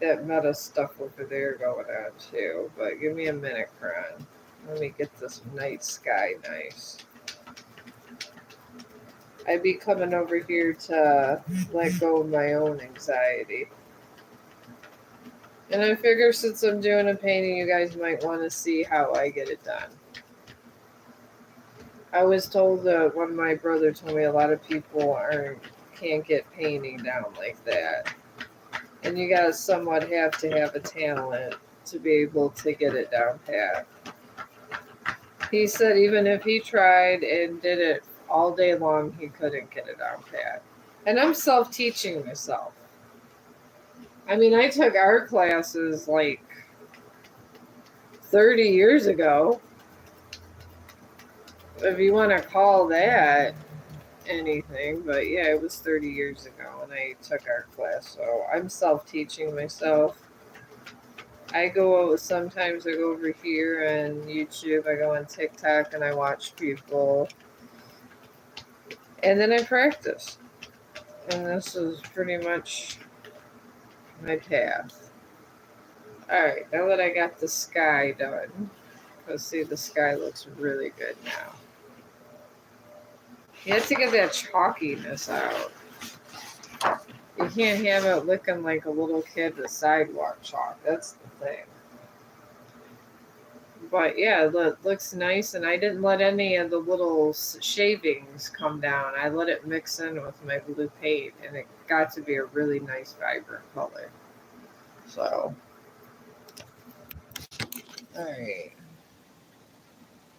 that meta stuff over there going on too. But give me a minute, Kron. Let me get this night sky nice. I'd be coming over here to let go of my own anxiety. And I figure since I'm doing a painting, you guys might want to see how I get it done. I was told that one of my brother told me a lot of people can't get painting down like that. And you gotta somewhat have to have a talent to be able to get it down pat. He said even if he tried and did it all day long, he couldn't get it down pat. And I'm self-teaching myself. I mean, I took art classes like 30 years ago. If you want to call that anything, but yeah, it was 30 years ago and I took art class, so I'm self-teaching myself. Sometimes I go over here on YouTube, I go on TikTok and I watch people and then I practice. And this is pretty much my path. Alright, now that I got the sky done, let's see, the sky looks really good now. You have to get that chalkiness out. You can't have it looking like a little kid with sidewalk chalk. That's the thing. But yeah, it looks nice, and I didn't let any of the little shavings come down. I let it mix in with my blue paint, and it got to be a really nice, vibrant color. So, alright.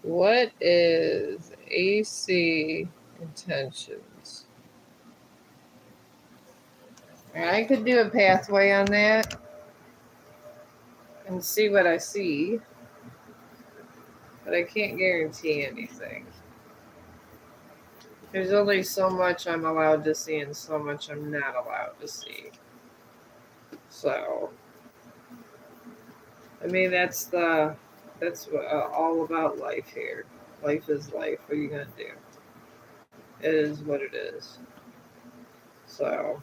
What is AC intentions? I could do a pathway on that and see what I see, but I can't guarantee anything. There's only so much I'm allowed to see and so much I'm not allowed to see. So, I mean, that's all about life here. Life is life. What are you gonna do? It is what it is. So,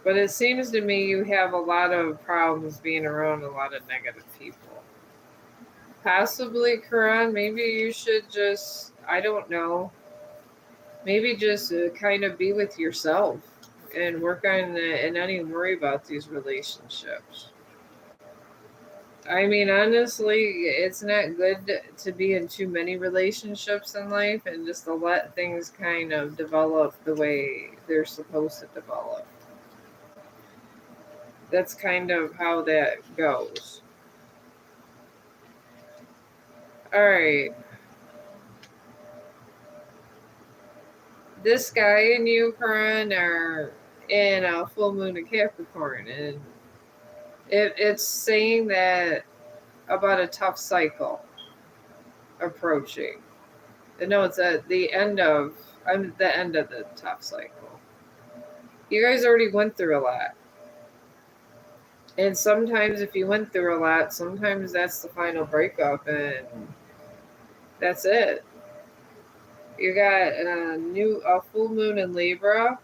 but it seems to me you have a lot of problems being around a lot of negative people. Possibly, Karan, maybe you should just, I don't know, maybe just kind of be with yourself and work on and not even worry about these relationships. I mean, honestly, it's not good to be in too many relationships in life and just to let things kind of develop the way they're supposed to develop. That's kind of how that goes. All right. This guy and you, Karan, are in a full moon of Capricorn, and it's saying that about a tough cycle approaching. No, it's at the end of I'm the end of the top cycle. You guys already went through a lot. And sometimes if you went through a lot, sometimes that's the final breakup and that's it. You got a full moon in Libra,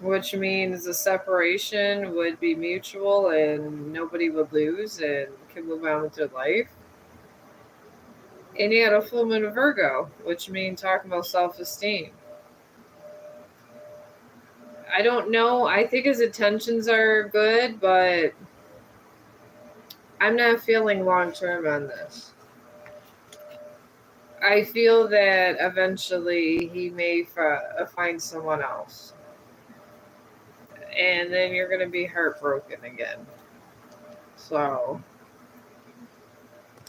which means the separation would be mutual and nobody would lose and can move on with their life. And you had a full moon in Virgo, which means talking about self-esteem. I don't know. I think his intentions are good, but I'm not feeling long term on this. I feel that eventually he may find someone else. And then you're going to be heartbroken again. So,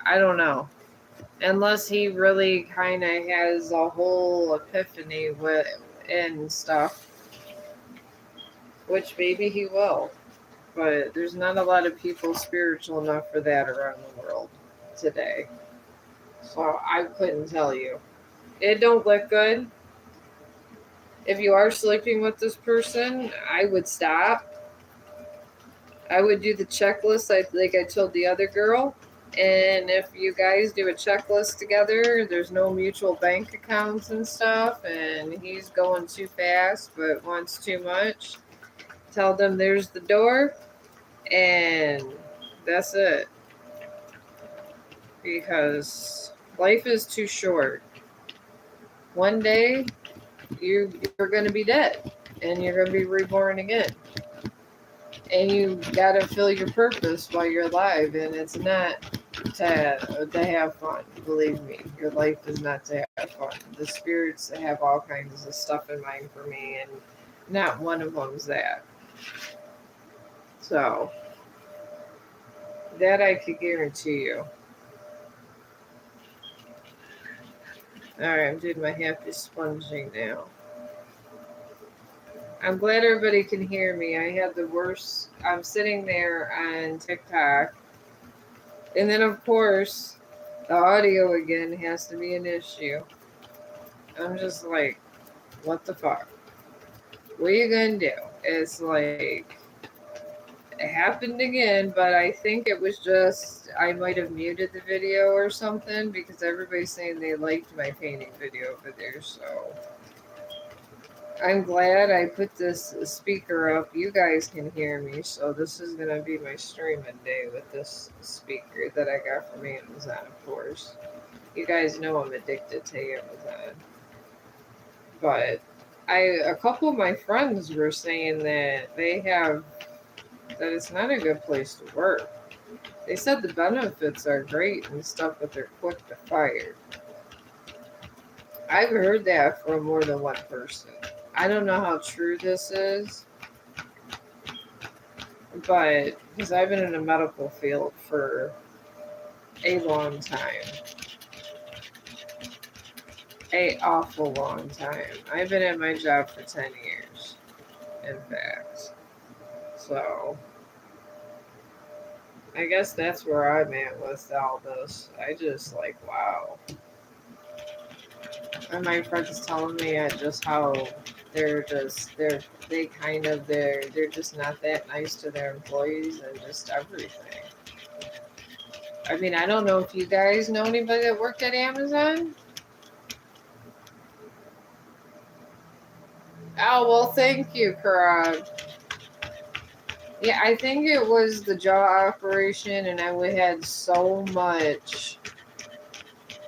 I don't know. Unless he really kind of has a whole epiphany with and stuff, which maybe he will. But there's not a lot of people spiritual enough for that around the world today. So I couldn't tell you. It don't look good. If you are sleeping with this person, I would stop. I would do the checklist like I told the other girl. And if you guys do a checklist together, there's no mutual bank accounts and stuff, and he's going too fast but wants too much, tell them there's the door, and that's it. Because life is too short. One day, you're going to be dead, and you're going to be reborn again. And you got to feel your purpose while you're alive, and it's not to have fun. Believe me, your life is not to have fun. The spirits have all kinds of stuff in mind for me, and not one of them's that. So that I could guarantee you. All right, I'm doing my happy sponging now. I'm glad everybody can hear me. I had the worst. I'm sitting there on TikTok, and then of course, the audio again has to be an issue. I'm just like, what the fuck? What are you gonna do? It's like it happened again, but I think it was just I might have muted the video or something because everybody's saying they liked my painting video over there. So I'm glad I put this speaker up. You guys can hear me, so this is gonna be my streaming day with this speaker that I got from Amazon, of course. You guys know I'm addicted to Amazon. But a couple of my friends were saying that that it's not a good place to work. They said the benefits are great and stuff, but they're quick to fire. I've heard that from more than one person. I don't know how true this is, but because I've been in the medical field for a long time, a awful long time. I've been at my job for 10 years, in fact. So I guess that's where I'm at with all this. I just like, wow. And my friends telling me just how they're just not that nice to their employees and just everything. I mean, I don't know if you guys know anybody that worked at Amazon. Oh well, thank you, Karag. Yeah, I think it was the jaw operation, and I had so much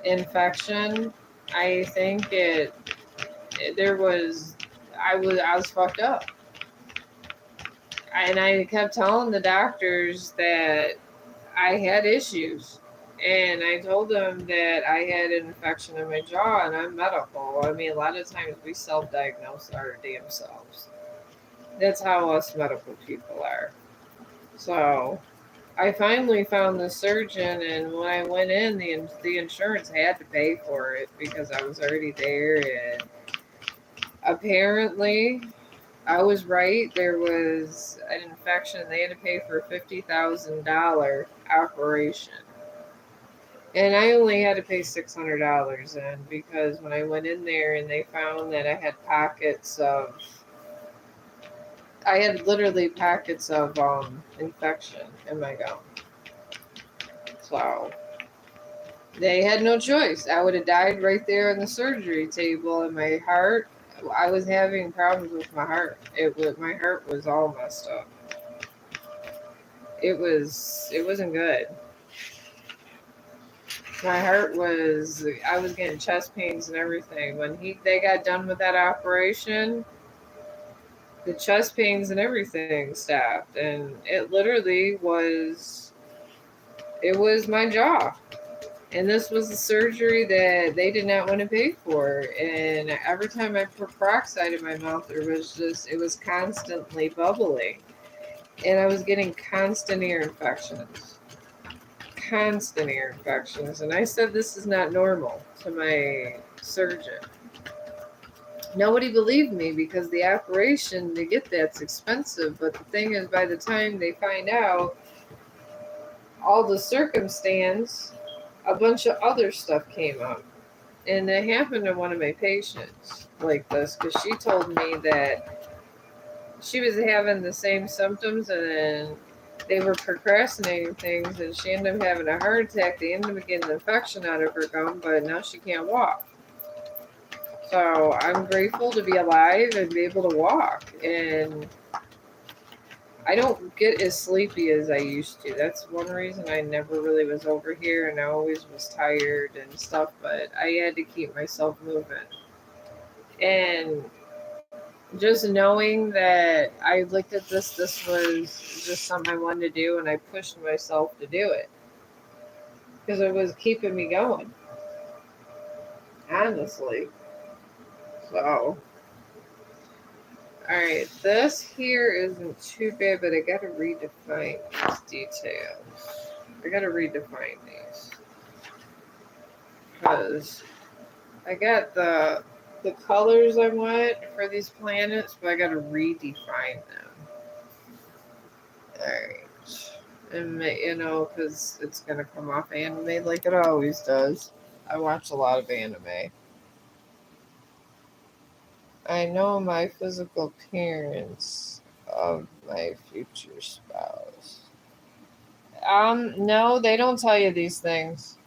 infection. I think there was I was fucked up. And I kept telling the doctors that I had issues. And I told them that I had an infection in my jaw and I'm medical. I mean, a lot of times we self diagnose our damn selves. That's how us medical people are. So I finally found the surgeon, and when I went in, the insurance had to pay for it because I was already there. And apparently, I was right. There was an infection. They had to pay for a $50,000 operation. And I only had to pay $600 in because when I went in there and they found that I had literally pockets of infection in my gum. So they had no choice. I would have died right there on the surgery table. And my heart, I was having problems with my heart. My heart was all messed up. It wasn't good. My heart was, I was getting chest pains and everything. When they got done with that operation, the chest pains and everything stopped. And it was my jaw. And this was the surgery that they did not want to pay for. And every time I put peroxide in my mouth, it was constantly bubbling. And I was getting constant ear infections. Constant ear infections. And I said, this is not normal to my surgeon. Nobody believed me because the operation to get that's expensive. But the thing is, by the time they find out all the circumstance, a bunch of other stuff came up. And it happened to one of my patients like this because she told me that she was having the same symptoms and then they were procrastinating things and she ended up having a heart attack. They ended up getting an infection out of her gum, but now she can't walk. So I'm grateful to be alive and be able to walk. And I don't get as sleepy as I used to. That's one reason I never really was over here and I always was tired and stuff, but I had to keep myself moving. And just knowing that I looked at this was just something I wanted to do and I pushed myself to do it because it was keeping me going, honestly. So, alright, this here isn't too bad, but I gotta redefine these details. I gotta redefine these because I got the colors I want for these planets, but I gotta redefine them. Alright. And because it's gonna come off anime like it always does. I watch a lot of anime. I know my physical appearance of my future spouse. No, they don't tell you these things.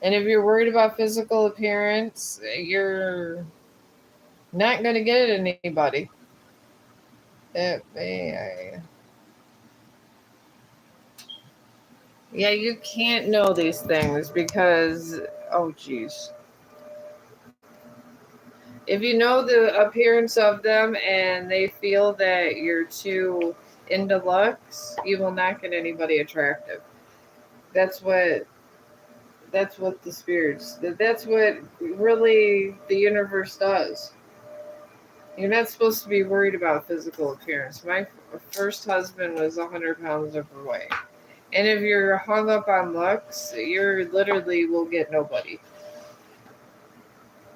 And if you're worried about physical appearance, you're not gonna get anybody. Yeah, you can't know these things because, oh, geez. If you know the appearance of them and they feel that you're too into looks, you will not get anybody attractive. That's what the spirits. That's what really the universe does. You're not supposed to be worried about physical appearance. My first husband was 100 pounds overweight. And if you're hung up on looks, you literally will get nobody.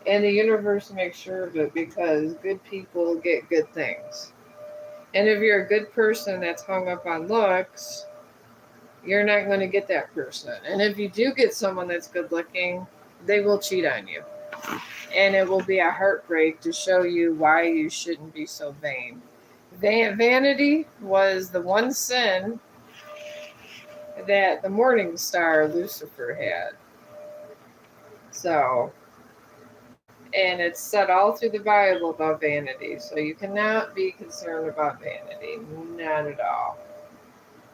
And the universe makes sure of it because good people get good things. And if you're a good person that's hung up on looks, you're not going to get that person. And if you do get someone that's good looking, they will cheat on you. And it will be a heartbreak to show you why you shouldn't be so vain. Vanity was the one sin that the morning star Lucifer had. So, and it's said all through the Bible about vanity. So you cannot be concerned about vanity. Not at all.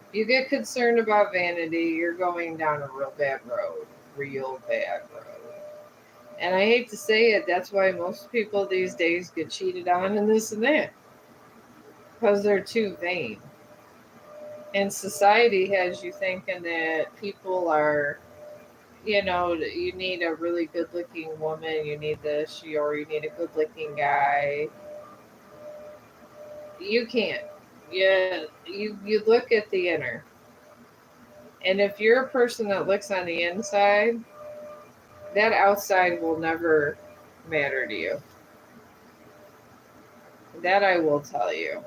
If you get concerned about vanity, you're going down a real bad road. Real bad road. And I hate to say it, that's why most people these days get cheated on and this and that. Because they're too vain. And society has you thinking that people are, you need a really good looking woman, you need this, or you need a good looking guy. You can't. You look at the inner. And if you're a person that looks on the inside, that outside will never matter to you. That I will tell you.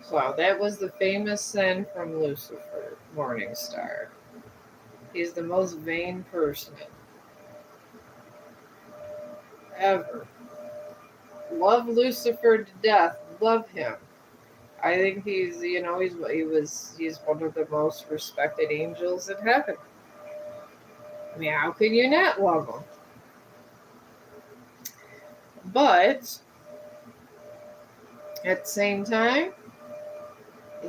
So that was the famous sin from Lucifer, Morning Star. He's the most vain person ever. Love Lucifer to death. Love him. I think he's one of the most respected angels in heaven. I mean, how can you not love him? But at the same time,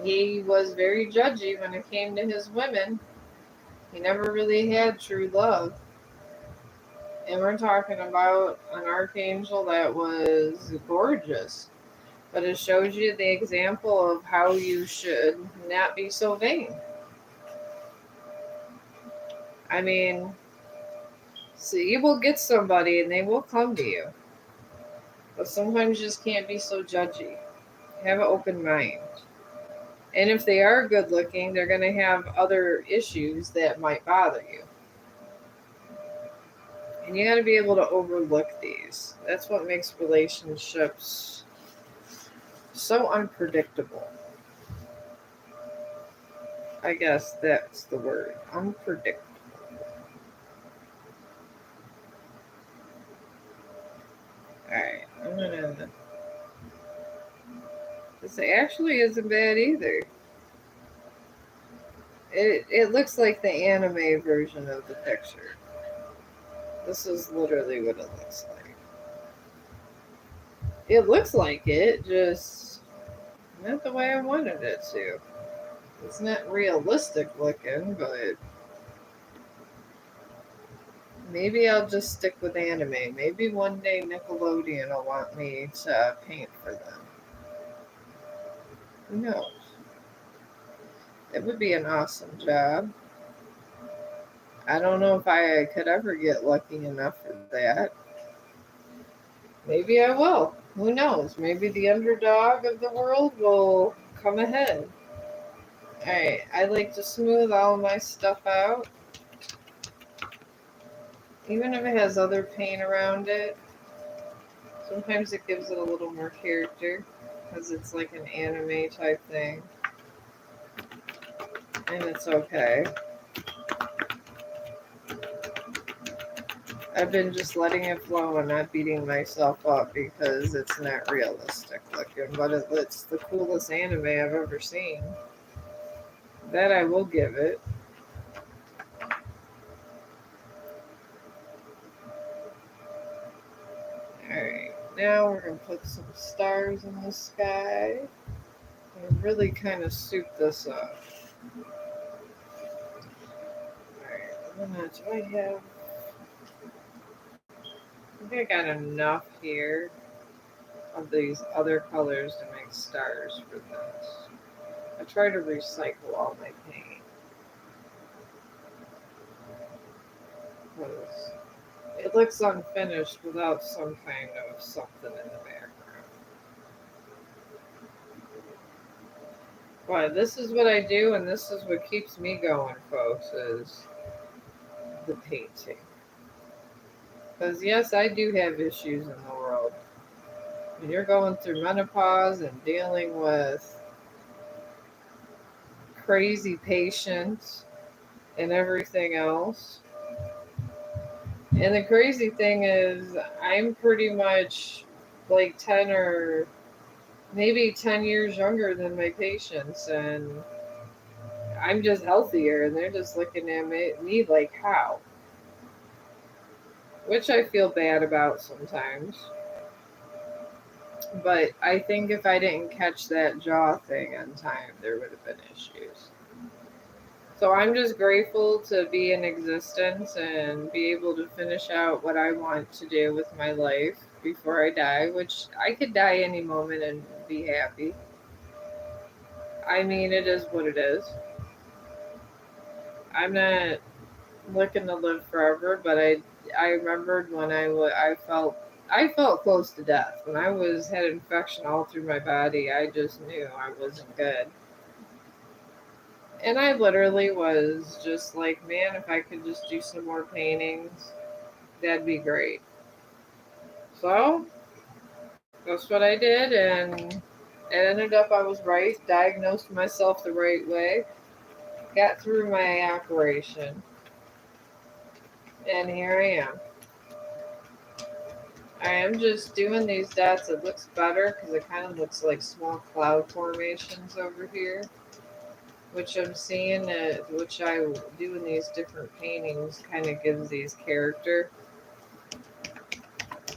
he was very judgy when it came to his women. He never really had true love. And we're talking about an archangel that was gorgeous. But it shows you the example of how you should not be so vain. I mean, so you will get somebody and they will come to you. But sometimes you just can't be so judgy. Have an open mind. And if they are good looking, they're going to have other issues that might bother you. And you got to be able to overlook these. That's what makes relationships so unpredictable. I guess that's the word. Unpredictable. Alright, I'm gonna. This actually isn't bad either. It looks like the anime version of the picture. This is literally what it looks like. It looks like it, just not the way I wanted it to. It's not realistic looking, but maybe I'll just stick with anime. Maybe one day Nickelodeon will want me to paint for them. Who knows? It would be an awesome job. I don't know if I could ever get lucky enough for that. Maybe I will. Who knows? Maybe the underdog of the world will come ahead. Alright, I like to smooth all my stuff out. Even if it has other paint around it. Sometimes it gives it a little more character. Because it's like an anime type thing. And it's okay. I've been just letting it flow and not beating myself up because it's not realistic looking. But it's the coolest anime I've ever seen. That I will give it. Alright, now we're going to put some stars in the sky and really kind of soup this up. Alright, do I have... I think I got enough here of these other colors to make stars for this. I try to recycle all my paint. Because it looks unfinished without some kind of something in the background. But this is what I do, and this is what keeps me going, folks, is the painting. Because yes, I do have issues in the world. When you're going through menopause and dealing with crazy patients and everything else. And the crazy thing is, I'm pretty much like 10 or maybe 10 years younger than my patients, and I'm just healthier, and they're just looking at me like, how? Which I feel bad about sometimes. But I think if I didn't catch that jaw thing on time, there would have been issues. So I'm just grateful to be in existence and be able to finish out what I want to do with my life before I die, which I could die any moment and be happy. I mean, it is what it is. I'm not looking to live forever, but I remembered when I felt close to death. When I had infection all through my body, I just knew I wasn't good. And I literally was just like, man, if I could just do some more paintings, that'd be great. So that's what I did, and it ended up I was right, diagnosed myself the right way, got through my operation. And here I am. I am just doing these dots. It looks better because it kind of looks like small cloud formations over here, which I'm seeing, which I do in these different paintings, kind of gives these character.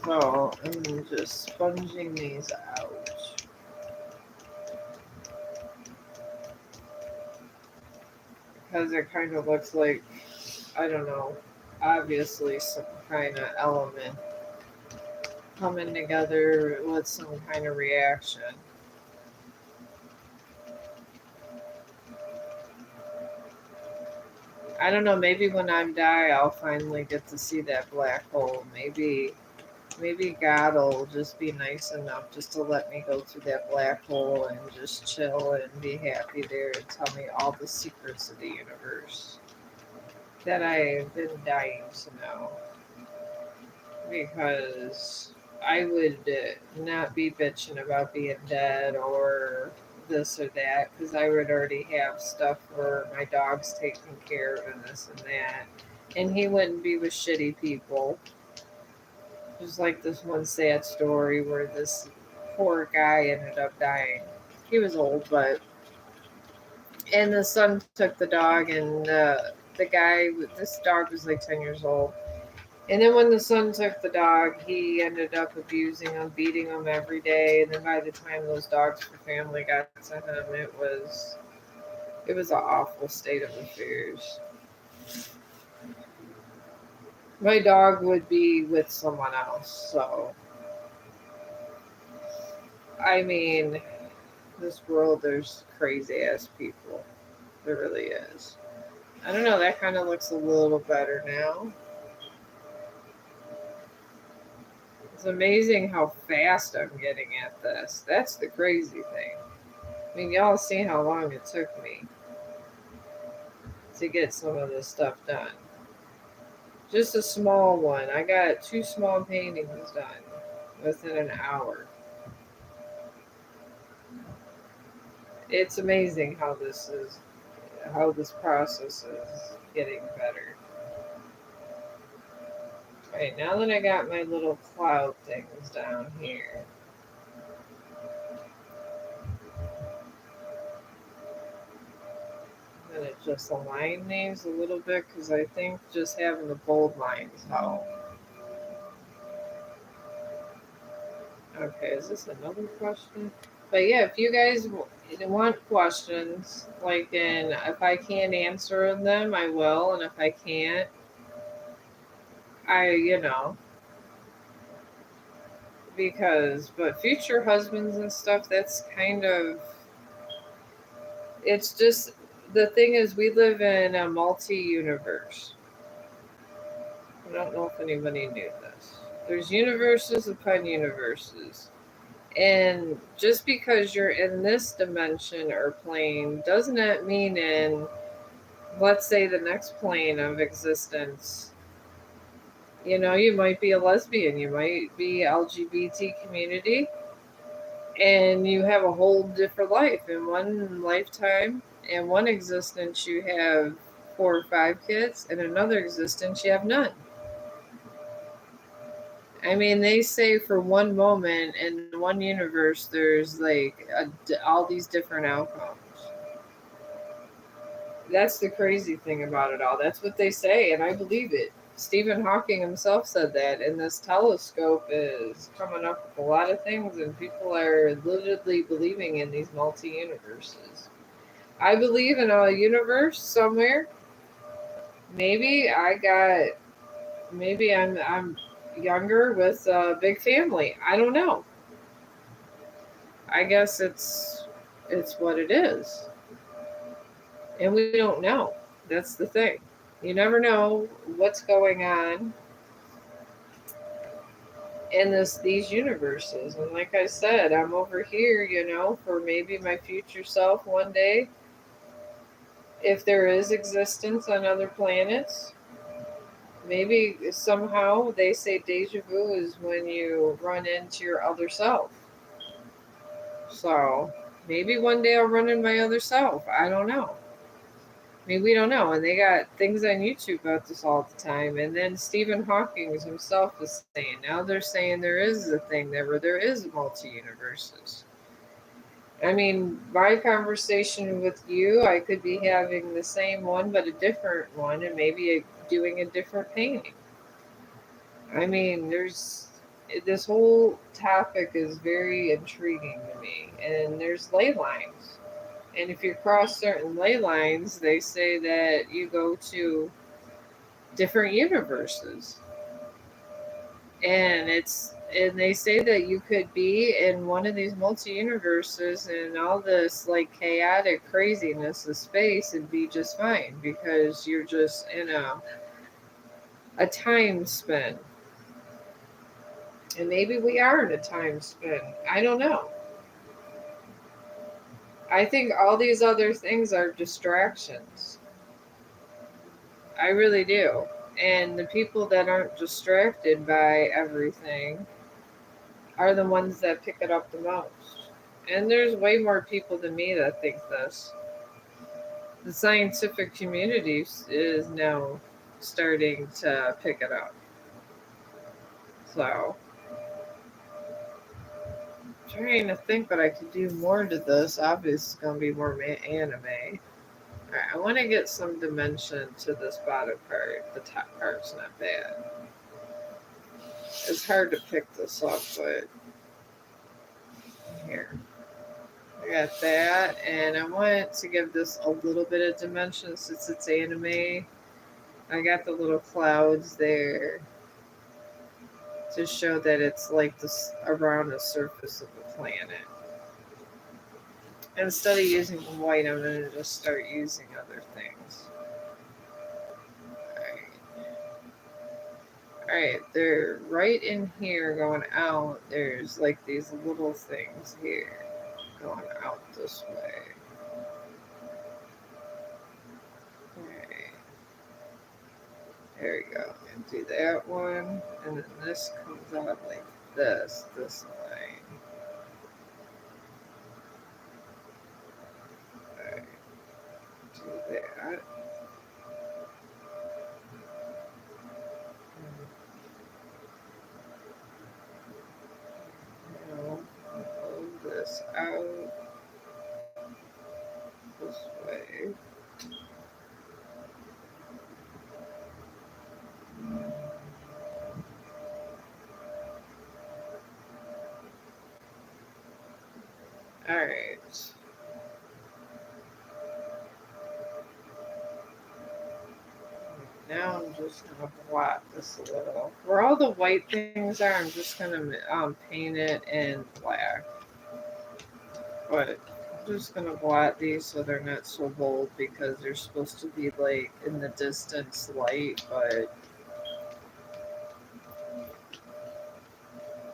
So I'm just sponging these out. Because it kind of looks like, I don't know, obviously some kind of element coming together with some kind of reaction. I don't know, maybe when I die, I'll finally get to see that black hole. Maybe God will just be nice enough just to let me go through that black hole and just chill and be happy there and tell me all the secrets of the universe that I've been dying to know. Because I would not be bitching about being dead or this or that because I would already have stuff for my dog's taken care of and this and that. And he wouldn't be with shitty people. Just like this one sad story where this poor guy ended up dying. He was old, but. And the son took the dog, and the guy, this dog was like 10 years old. And then when the son took the dog, he ended up abusing him, beating him every day. And then by the time those dogs for family got to him, it was an awful state of affairs. My dog would be with someone else. So, I mean, this world, there's crazy ass people. There really is. I don't know, that kind of looks a little better now. It's amazing how fast I'm getting at this. That's the crazy thing. I mean, y'all see how long it took me to get some of this stuff done. Just a small one. I got 2 small paintings done within an hour. It's amazing how this process is getting better. Alright, now that I got my little cloud things down here, I'm going to just align these a little bit because I think just having the bold lines help. Okay, is this another question? But yeah, if you guys want questions, like, and if I can't answer them, I will, and if I can't, I but future husbands and stuff, that's kind of, it's just, the thing is, we live in a multi universe. I don't know if anybody knew this. There's universes upon universes. And just because you're in this dimension or plane does not mean in, let's say, the next plane of existence, you might be a lesbian, you might be LGBT community, and you have a whole different life. In one lifetime, in one existence, you have 4 or 5 kids, in another existence, you have none. I mean, they say for one moment in one universe, there's like all these different outcomes. That's the crazy thing about it all. That's what they say, and I believe it. Stephen Hawking himself said that, and this telescope is coming up with a lot of things, and people are literally believing in these multi universes. I believe in a universe somewhere. Maybe I'm younger with a big family. I don't know. I guess it's what it is, and we don't know. That's the thing. You never know what's going on in these universes. And like I said, I'm over here, for maybe my future self one day. If there is existence on other planets, maybe somehow they say deja vu is when you run into your other self. So maybe one day I'll run into my other self. I don't know. I mean, we don't know. And they got things on YouTube about this all the time. And then Stephen Hawking himself is saying, now they're saying there is a thing there where there is multi-universes. I mean, my conversation with you, I could be having the same one, but a different one, and maybe doing a different painting. I mean, this whole topic is very intriguing to me, and there's ley lines. And if you cross certain ley lines, they say that you go to different universes. And they say that you could be in one of these multi universes and all this like chaotic craziness of space and be just fine because you're just in a time spin. And maybe we are in a time spin. I don't know. I think all these other things are distractions. I really do. And the people that aren't distracted by everything are the ones that pick it up the most. And there's way more people than me that think this. The scientific community is now starting to pick it up. So, I'm trying to think what I could do more to this. Obviously, it's going to be more anime. Alright, I want to get some dimension to this bottom part. The top part's not bad. It's hard to pick this up, but here. I got that, and I want to give this a little bit of dimension since it's anime. I got the little clouds there to show that it's like this around the surface of the planet. Instead of using white, I'm going to just start using other things. Alright, they're right in here going out. There's like these little things here going out this way. Alright. There we go. And do that one. And then this comes out like this line. Alright. Do that. Now, move this out this way. Alright. Now I'm just going to blot this a little. Where all the white things are, I'm just going to paint it in black. But I'm just going to blot these so they're not so bold because they're supposed to be like in the distance light, but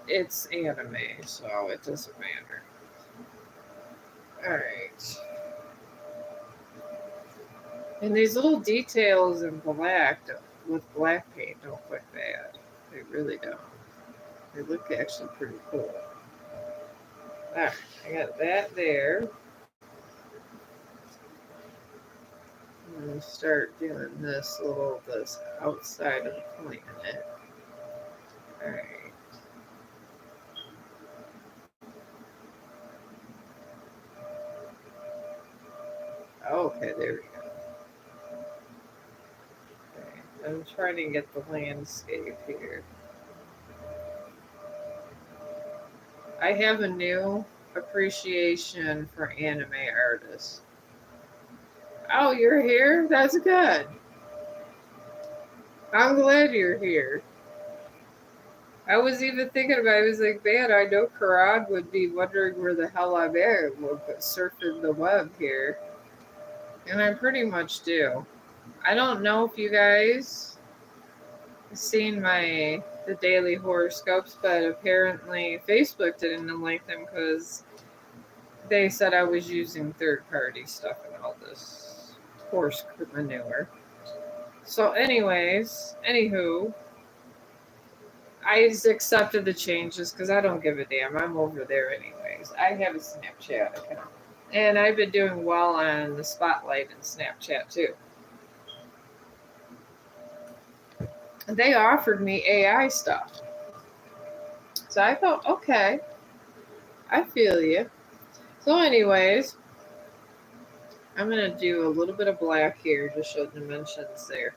it's anime, so it doesn't matter. Alright. And these little details in black with black paint don't look bad. They really don't. They look actually pretty cool. Alright, I got that there. I'm going to start doing this outside of the planet. Alright. Okay, there we go. Okay, I'm trying to get the landscape here. I have a new appreciation for anime artists. Oh, you're here? That's good. I'm glad you're here. I was even thinking about it. I was like, man, I know Karan would be wondering where the hell I'm at surfing the web here. And I pretty much do. I don't know if you guys have seen the daily horoscopes, but apparently Facebook didn't like them because they said I was using third-party stuff and all this horse manure. So anywho, I accepted the changes because I don't give a damn. I'm over there anyways. I have a Snapchat account. And I've been doing well on the Spotlight and Snapchat too. They offered me AI stuff. So I thought, okay, I feel you. So anyways, I'm going to do a little bit of black here, just show dimensions there.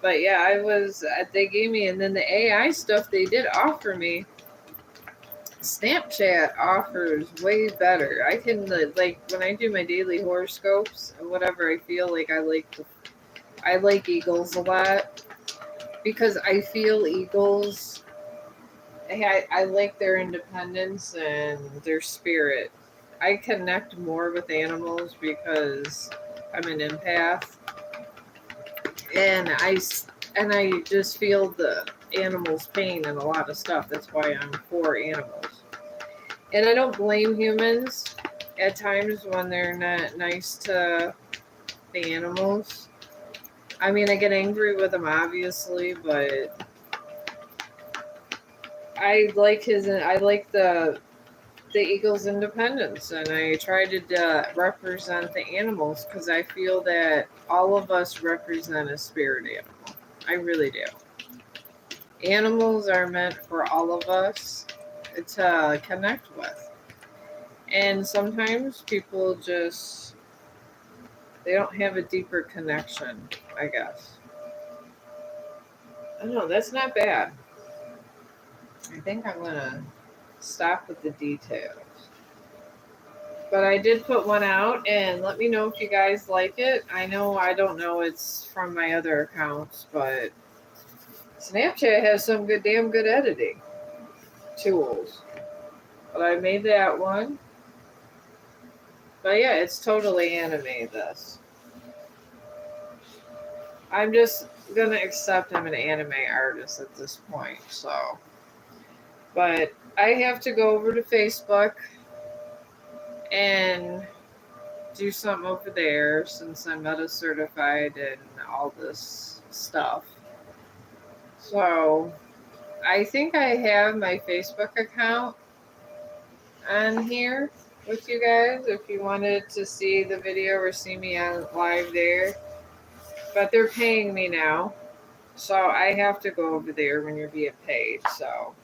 But yeah, they gave me, and then the AI stuff they did offer me, Snapchat offers way better. I can, like, when I do my daily horoscopes and whatever, I feel like I like eagles a lot because I feel eagles, I like their independence and their spirit. I connect more with animals because I'm an empath, and I just feel the animals' pain and a lot of stuff. That's why I'm for animals. And I don't blame humans at times when they're not nice to the animals. I mean, I get angry with them, obviously, but I like the eagle's independence, and I try to represent the animals because I feel that all of us represent a spirit animal. I really do. Animals are meant for all of us to connect with. And sometimes people just, they don't have a deeper connection, I guess. I don't know, that's not bad. I think I'm going to stop with the details. But I did put one out, and let me know if you guys like it. I don't know it's from my other accounts, but Snapchat has some damn good editing tools. But I made that one. But yeah, it's totally anime, this. I'm just gonna accept I'm an anime artist at this point, so. But I have to go over to Facebook and do something over there since I'm meta certified and all this stuff. So I think I have my Facebook account on here with you guys if you wanted to see the video or see me on live there. But they're paying me now, so I have to go over there when you're being paid. So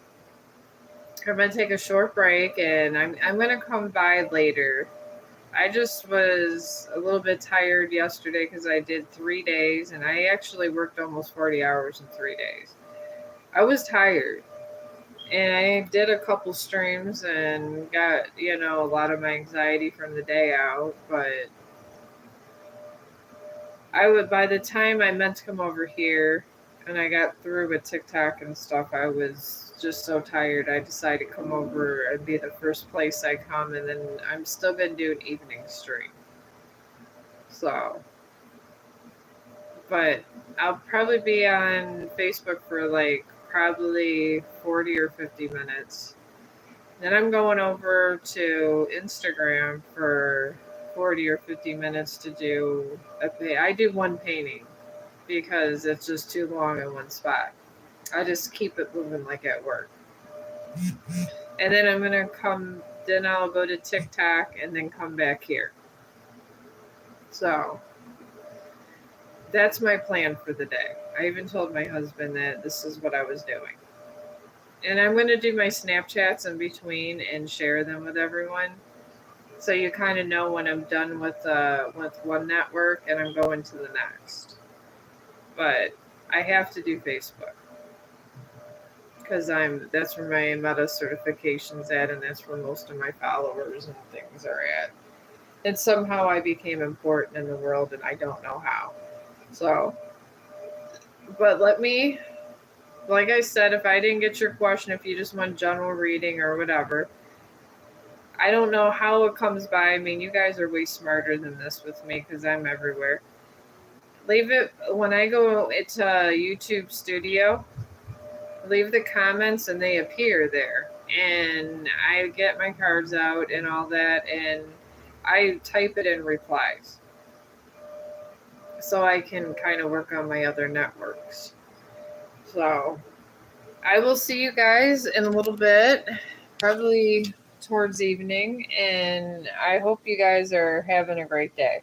I'm gonna take a short break, and I'm gonna come by later. I just was a little bit tired yesterday because I did 3 days, and I actually worked almost 40 hours in 3 days. I was tired, and I did a couple streams and got, a lot of my anxiety from the day out. But by the time I meant to come over here and I got through with TikTok and stuff, I was just so tired. I decided to come over and be the first place I come, and then I'm still going to do an evening stream. So, but I'll probably be on Facebook for like probably 40 or 50 minutes. Then I'm going over to Instagram for 40 or 50 minutes to do I do one painting because it's just too long in one spot. I just keep it moving like at work. And then then I'll go to TikTok and then come back here. So that's my plan for the day. I even told my husband that this is what I was doing. And I'm going to do my Snapchats in between and share them with everyone. So you kind of know when I'm done with one network and I'm going to the next. But I have to do Facebook because that's where my meta certification's at, and that's where most of my followers and things are at. And somehow I became important in the world, and I don't know how. So, but like I said, if I didn't get your question, if you just want general reading or whatever, I don't know how it comes by. I mean, you guys are way smarter than this with me because I'm everywhere. Leave it when I go into YouTube Studio. Leave the comments and they appear there. And I get my cards out and all that, and I type it in replies. So I can kind of work on my other networks. So I will see you guys in a little bit, probably towards evening, and I hope you guys are having a great day.